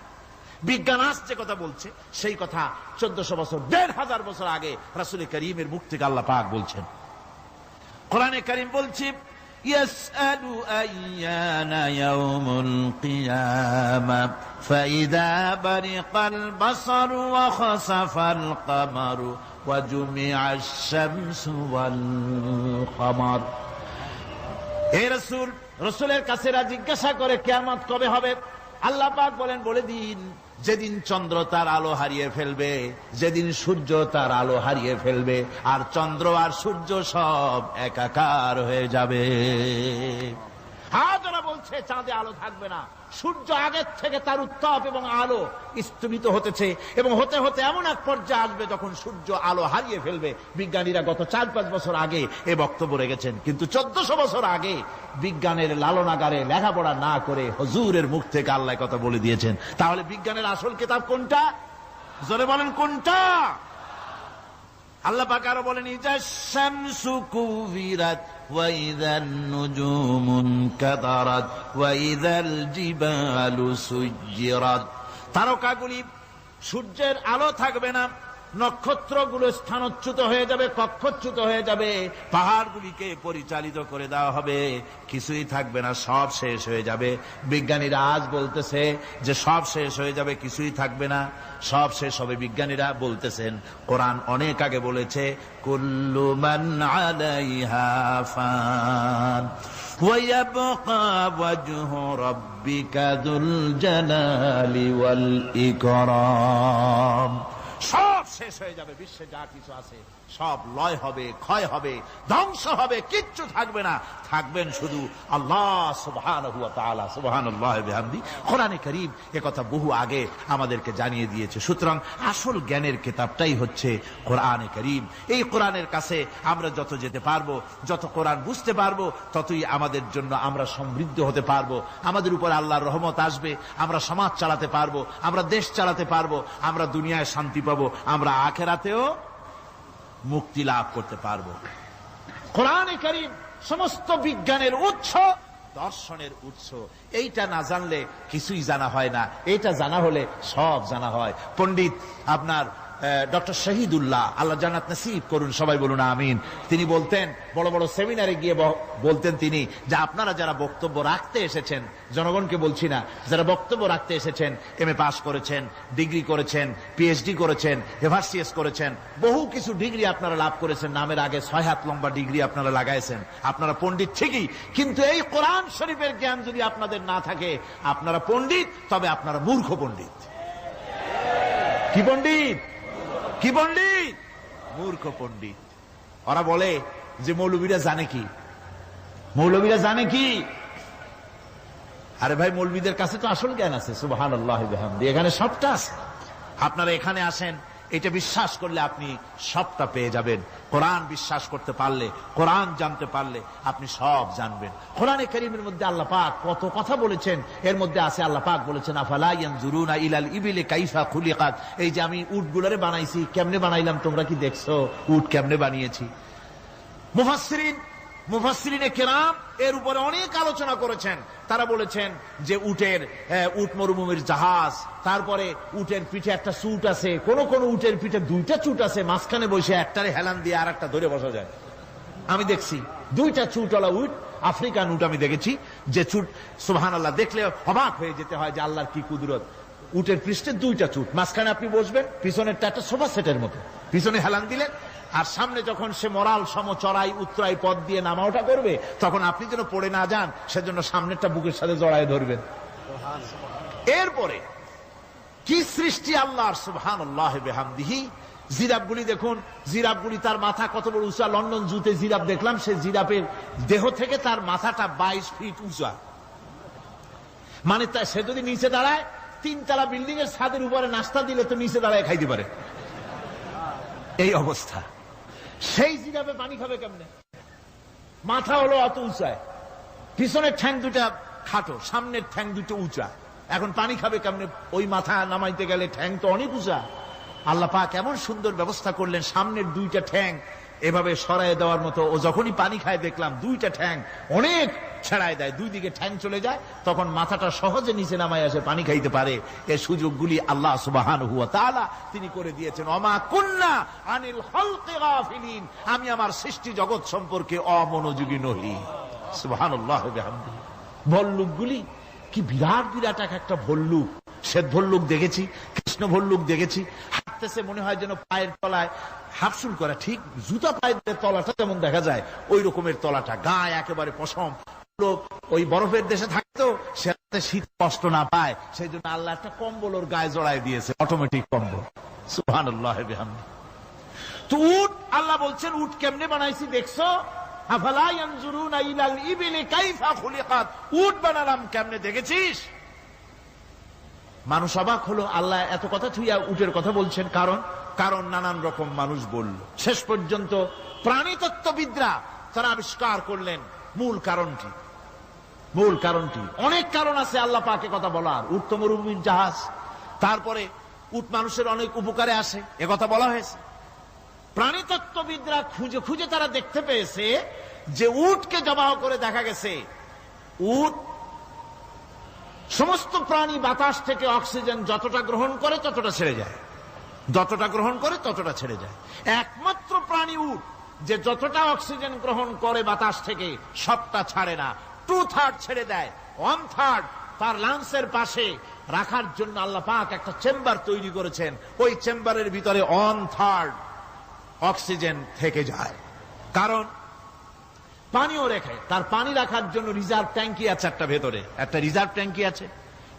বিজ্ঞান আজ যে কথা বলছে সেই কথা 1400 বছর 1500 বছর আগে রাসূল করিমের মুখ থেকে আল্লাহ পাক বলছেন। কোরআনে কারীম বলছে ইয়াসআলু আইয়ানা ইয়াউমুল কিয়ামা ফাইদা বারিকাল বাসারু ওয়া খাসাফাল কামারু ওয়া জুমিআশ শামসু ওয়াল কামার। হে রাসূল, রাসূলের কাছে জিজ্ঞাসা করে কিয়ামত কবে হবে? আল্লাহ পাক বলেন, বলে দিন যেদিন চন্দ্র তার আলো হারিয়ে ফেলবে, যেদিন সূর্য তার আলো হারিয়ে ফেলবে, আর চন্দ্র আর সূর্য সব একাকার হয়ে যাবে। হাজারা বলছে চাঁদে আলো থাকবে না, সূর্য আগের থেকে তার উত্তাপ এবং আলো স্তমিত হতেছে, এবং হতে হতে এমন এক পর্যায়ে আসবে যখন সূর্য আলো হারিয়ে ফেলবে। বিজ্ঞানীরা গত 4-5 বছর আগে এ বক্তব্য রেখেছেন, কিন্তু 1400 বছর আগে বিজ্ঞানের লালনাগারে লেখাপড়া না করে হুজুরের মুখ থেকে আল্লাহ কথা বলে দিয়েছেন। তাহলে বিজ্ঞানের আসল কিতাব কোনটা? জোরে বলেন কোনটা? আল্লাহ পাক আরো বলেন ইজাশ শামসু কুবিরাত ওয়া ইযান নুজুমু কাদারাত ওয়া ইযাল জিবালু সুজ্জিরাত। তারকাগুলি, সূর্যের আলো থাকবে না, নক্ষত্রগুলো স্থানচ্যুত হয়ে যাবে, কক্ষচ্যুত হয়ে যাবে, পাহাড়গুলিকে পরিচালিত করে দেওয়া হবে, কিছুই থাকবে না, সব শেষ হয়ে যাবে। বিজ্ঞানীরা আজ বলতেছে যে সব শেষ হয়ে যাবে, কিছুই থাকবে না, সব শেষ হবে। বিজ্ঞানীরা বলতেছেন, কোরআন অনেক আগে বলেছে কুল্লু মান আলাইহা ফান ওয়া ইয়াবকা ওয়াজহু রাব্বিকা যুল জালালি ওয়াল ইকরাম। সব শেষ হয়ে যাবে, বিশ্বে যা কিছু আছে সব লয় হবে, ক্ষয় হবে, ধ্বংস হবে, কিচ্ছু থাকবে না, থাকবেন শুধু আল্লাহ সুবহানাহু ওয়া তাআলা। সুবহানাল্লাহি ওয়া বিহামদিহি। কোরআনে কারীম একথা বহু আগে আমাদেরকে জানিয়ে দিয়েছে। সুতরাং আসল জ্ঞানের কিতাবটাই হচ্ছে কোরআনে কারীম। এই কোরআনের কাছে আমরা যত যেতে পারবো, যত কোরআন বুঝতে পারবো, ততই আমাদের জন্য আমরা সমৃদ্ধ হতে পারবো, আমাদের উপর আল্লাহর রহমত আসবে, আমরা সমাজ চালাতে পারবো, আমরা দেশ চালাতে পারবো, আমরা দুনিয়ায় শান্তি পাবো, আমরা আখিরাতেও মুক্তি লাভ করতে পারবো। কোরআনে কারীম সমস্ত বিজ্ঞানের উৎস, দর্শনের উৎস। এইটা না জানলে কিছুই জানা হয় না, এইটা জানা হলে সব জানা হয়। পণ্ডিত আপনার ডক্টর শহীদুল্লাহ, আল্লাহ জান্নাত নসিব করুন, সবাই বলুন আমিন। তিনি বলতেন, বড় বড় সেমিনারে গিয়ে বলতেন তিনি, যে আপনারা যারা বক্তব্য রাখতে এসেছেন, জনগণকে বলছি না, যারা বক্তব্য রাখতে এসেছেন, এমএ পাস করেছেন, ডিগ্রি করেছেন, পিএইচডি করেছেন, এভারসিএস করেছেন, বহু কিছু ডিগ্রি আপনারা লাভ করেছেন, নামের আগে 6 হাত লম্বা ডিগ্রি আপনারা লাগাইছেন, আপনারা পণ্ডিত ঠিকই, কিন্তু এই কোরআন শরীফের জ্ঞান যদি আপনাদের না থাকে, আপনারা পণ্ডিত, তবে আপনারা মূর্খ পণ্ডিত। কি পণ্ডিত? কি পণ্ডিত? মূর্খ পণ্ডিত। ওরা বলে যে মৌলবীরা জানে কি, মৌলবীরা জানে কি? আরে ভাই, মৌলবীদের কাছে তো আসল জ্ঞান আছে। সুবহানাল্লাহি ওয়া বিহামদিহি। এখানে সবটা আছে। আপনারা এখানে আসেন, এটা বিশ্বাস করলে আপনি সবটা পেয়ে যাবেন। কোরআন বিশ্বাস করতে পারলে, কোরআন জানতে পারলে আপনি সব জানবেন। কোরআনে কারীমের মধ্যে আল্লাহ পাক কত কথা বলেছেন। এর মধ্যে আছে আল্লাহ পাক বলেছেন আফালা ইয়ানজুরুনা ইলাল ইবিলি কাইফা খুলিকাত। এই যে আমি উটগুলোরে বানাইছি, কেমনে বানাইলাম তোমরা কি দেখছো? উট কেমনে বানিয়েছি? মুফাসসিরিন মুফাসসিরিনে কেরাম এর উপরে অনেক আলোচনা করেছেন। তারা বলেছেন যে উট মরুভূমির জাহাজ, তারপরে উটের পিঠে একটা চুট আছে, কোন কোন উটের পিঠে দুইটা চুট আছে, মাঝখানে বসে একটারে হেলান দিয়ে আর একটা ধরে বসা যায়। আমি দেখছি দুইটা চুটওয়ালা উট, আফ্রিকান উট আমি দেখেছি, যে চুট সুবহানাল্লাহ দেখলে অবাক হয়ে যেতে হয় যে আল্লাহর কি কুদরত। উটের পৃষ্ঠে দুইটা চুট, মাঝখানে আপনি বসবেন, পিছনেরটা একটা সোফা সেটের মতো, পিছনে হেলান দিলেন, আর সামনে যখন সে মরাল সম চড়াই উত্তরাই পথ দিয়ে নামা ওঠা করবে, তখন আপনি যেন পড়ে না যান সেজন্য সামনেরটা বুকের সাথে জড়ায় ধরবেন। এরপরে কি সৃষ্টি আল্লাহর, সুবহানাল্লাহ বিহামদিহি। জিরাফগুলি দেখুন, জিরাফগুলি তার মাথা কত বড় উঁচা। লন্ডন জুতে জিরাফ দেখলাম, সে জিরাফের দেহ থেকে তার মাথাটা 22 ফিট উঁচা। মানে সে যদি নিচে দাঁড়ায়, 3 তলা বিল্ডিং এর ছাদের উপরে নাস্তা দিলে তো নিচে দাঁড়ায় খাইতে পারে, এই অবস্থা। সেই জিরাফে পানি খাবে কেমনে? মাথা হলো অত উঁচায়, পিছনের ঠ্যাং দুটা খাটো, সামনের ঠ্যাং দুটো উঁচা, এখন পানি খাবে কেমনে? ওই মাথা নামাইতে গেলে ঠ্যাং তো অনেক উঁচা। আল্লাহ পাক এমন সুন্দর ব্যবস্থা করলেন, সামনের দুইটা ঠ্যাং এভাবে সরায় দেওয়ার মতো। ও যখনই পানি খায় দেখলাম দুইটা ঠ্যাং অনেক ছেড়ায় দেয়, দুই দিকে ঠ্যাং চলে যায়, তখন মাথাটা সহজে নিচে নামায় আসে, পানি খাইতে পারে। এই সুযোগগুলি আল্লাহ সুবহানাহু ওয়া তাআলা তিনি করে দিয়েছেন। ওমা কুন্না আনিল খালকি গাফিলিন, আমি আমার সৃষ্টি জগৎ সম্পর্কে অমনোযোগী নহি। সুবহানাল্লাহ বিহামদিহি। ভল্লুকগুলি কি বিরাট বিরাট একটা ভল্লুক, শ্বেত ভল্লুক দেখেছি, কৃষ্ণ ভল্লুক দেখেছি, হাঁটতেছে মনে হয় যেন পায়ের তলায় হাফসুল করা, ঠিক জুতা পায়ের তলাটা যেমন দেখা যায় ওই রকমের তলাটা, গায়ে একেবারে পশম। লোক ওই বরফের দেশে থাকতো, সে শীত কষ্ট না পায় সেই জন্য আল্লাহ একটা কম্বল ওর গায়ে জড়ায় দিয়েছে, অটোমেটিক কম্বল। সুবহানাল্লাহ বিহামদিহি। তো উট, আল্লাহ বলছেন উট কেমনে বানাইছি দেখছো? আফালা ইয়ানজুরুনা ইলাল ইবিলি কাইফা খুলিকাত, উট বানালাম কেমনে দেখেছিস? মানুষ অবাক হলো, আল্লাহ এত কথা থুইয়া উটের কথা বলছেন, কারণ নানান রকম মানুষ বলল। শেষ পর্যন্ত প্রাণীতত্ত্ববিদরা তারা আবিষ্কার করলেন মূল কারণটি। অনেক কারণ আছে আল্লাহ পাকে কথা বলার। উট তো মরুভূমির জাহাজ, তারপরে উট মানুষের অনেক উপকারে আসে, একথা বলা হয়েছে। প্রাণীতত্ত্ববিদরা খুঁজে খুঁজে তারা দেখতে পেয়েছে যে উটকে জবাহ করে দেখা গেছে, উট সমস্ত প্রাণী বাতাস থেকে অক্সিজেন যতটা গ্রহণ করে ততটা ছেড়ে যায়, যতটা গ্রহণ করে ততটা ছেড়ে যায়। একমাত্র প্রাণী উট যে যতটা অক্সিজেন গ্রহণ করে বাতাস থেকে সবটা ছাড়ে না, 2/3 ছেড়ে দেয়, 1/3 তার লাংসের পাশে রাখার জন্য আল্লাহ পাক একটা চেম্বার তৈরি করেছেন। ওই চেম্বারের ভিতরে 1/3 অক্সিজেন থেকে যায়, কারণ পানিও রেখে, তার পানি রাখার জন্য রিজার্ভ ট্যাঙ্কি আছে, একটা ভেতরে একটা রিজার্ভ ট্যাঙ্কি আছে,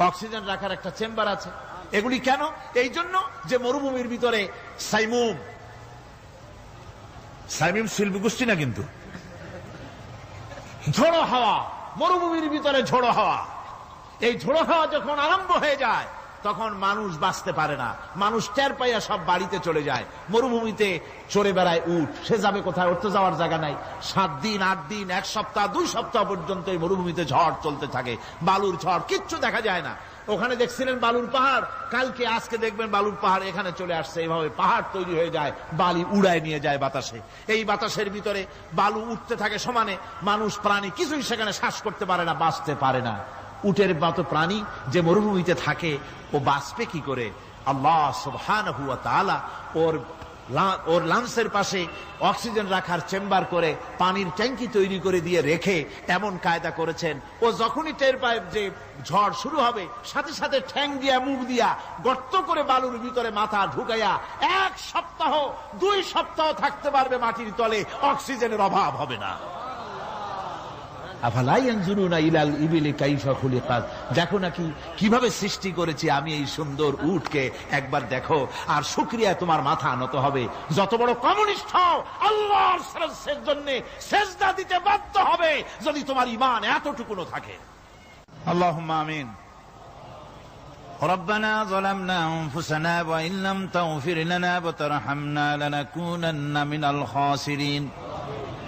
অক্সিজেন রাখার একটা চেম্বার আছে। এগুলি কেন? এই জন্য যে মরুভূমির ভিতরে সাইমুম শিল্পী গোষ্ঠী না, কিন্তু ঝোড়ো হাওয়া, মরুভূমির ভিতরে ঝোড়ো হাওয়া, এই ঝোড়ো হাওয়া যখন আরম্ভ হয়ে যায় তখন মানুষ বাঁচতে পারে না, মানুষ টের পাইয়া সব বাড়িতে চলে যায়। মরুভূমিতে চড়ে বেড়ায় উট, সে যাবে কোথায়? ওর তো যাওয়ার জায়গা নাই। 7 দিন 8 দিন 1 সপ্তাহ 2 সপ্তাহ পর্যন্ত এই মরুভূমিতে ঝড় চলতে থাকে, বালুর ঝড়, কিচ্ছু দেখা যায় না। ওখানে দেখছিলেন বালুর পাহাড়, কালকে আজকে দেখবেন বালুর পাহাড় এখানে চলে আসছে, এইভাবে পাহাড় তৈরি হয়ে যায়, বালি উড়ায় নিয়ে যায় বাতাসে। এই বাতাসের ভিতরে বালু উঠতে থাকে সমানে, মানুষ প্রাণী কিছুই সেখানে শ্বাস করতে পারে না, বাঁচতে পারে না। উটের মতো প্রাণী যে মরুভূমিতে থাকে ও বাঁচবে কি করে? আল্লাহ সুবহানাহু ওয়া তাআলা ওর লাংসের পাশে অক্সিজেন রাখার চেম্বার করে, পানির ট্যাঙ্কি তৈরি করে দিয়ে রেখে এমন কায়দা করেছেন, ও যখনই টের পায় যে ঝড় শুরু হবে, সাথে সাথে ঠ্যাং দিয়া মুখ দিয়া গর্ত করে বালুর ভিতরে মাথা ঢুকাইয়া 1 সপ্তাহ 2 সপ্তাহ থাকতে পারবে মাটির তলে, অক্সিজেনের অভাব হবে না। আফালা ইয়ানজুরুনা ইলাল ইবিলি কাইফা খুলিকাত, দেখো নাকি কিভাবে সৃষ্টি করেছি আমি এই সুন্দর উটকে, একবার দেখো। আর শুকরিয়া তোমার মাথা নত হবে। যত বড় কমিউনিস্ট হও, আল্লাহর শ্রেষ্ঠের জন্য সেজদা দিতে বাধ্য হবে যদি তোমার ঈমান এতটুকুনো থাকে। আল্লাহুম্মা আমিন। ربنا ظلمنا أنفسنا وإن لم تغفر لنا وترحمنا لنكونن من الخاسرين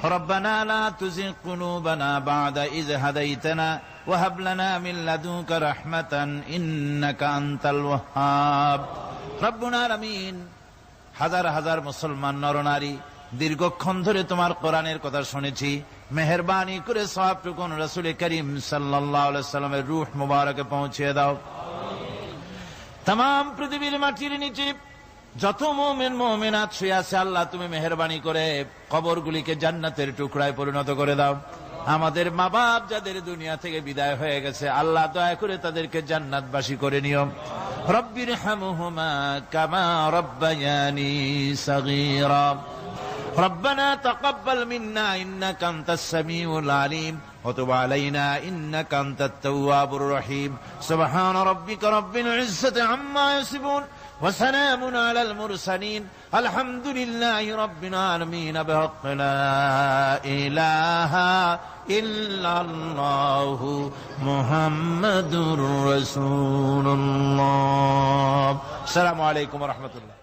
ربنا لا تزغ قلوبنا بعد إذ هديتنا وهب لنا من لدنك رحمة إنك أنت الوهاب ربنا العالمين। হাজার হাজার মুসলমান নরনারী দীর্ঘক্ষণ ধরে তোমার কোরআনের কথা শুনেছি, মেহেরবানি করে সওয়াবটুকু রাসূল করিম সাল্লাল্লাহু আলাইহি সাল্লামের রূহ মুবারকে পৌঁছে দাও। तमाम পৃথিবীর মাটির নিচে যত মুমিন মুমিনাত শুয়ে আছে, আল্লাহ তুমি মেহেরবানি করে কবরগুলিকে জান্নাতের টুকরায় পরিণত করে দাও। আমাদের মা বাপ যাদের দুনিয়া থেকে বিদায় হয়ে গেছে, আল্লাহ দয়া করে তাদেরকে জান্নাতবাসী করে নিও। রব্বিরহামহুমা কামা রব্বায়ানি সগীরা। ربنا تقبل منا إنك أنت السميع العليم وتب علينا إنك أنت التواب الرحيم سبحان ربك رب العزة عما يصفون وسلام على المرسلين الحمد لله رب العالمين بحق لا إله إلا الله محمد رسول الله السلام عليكم ورحمة الله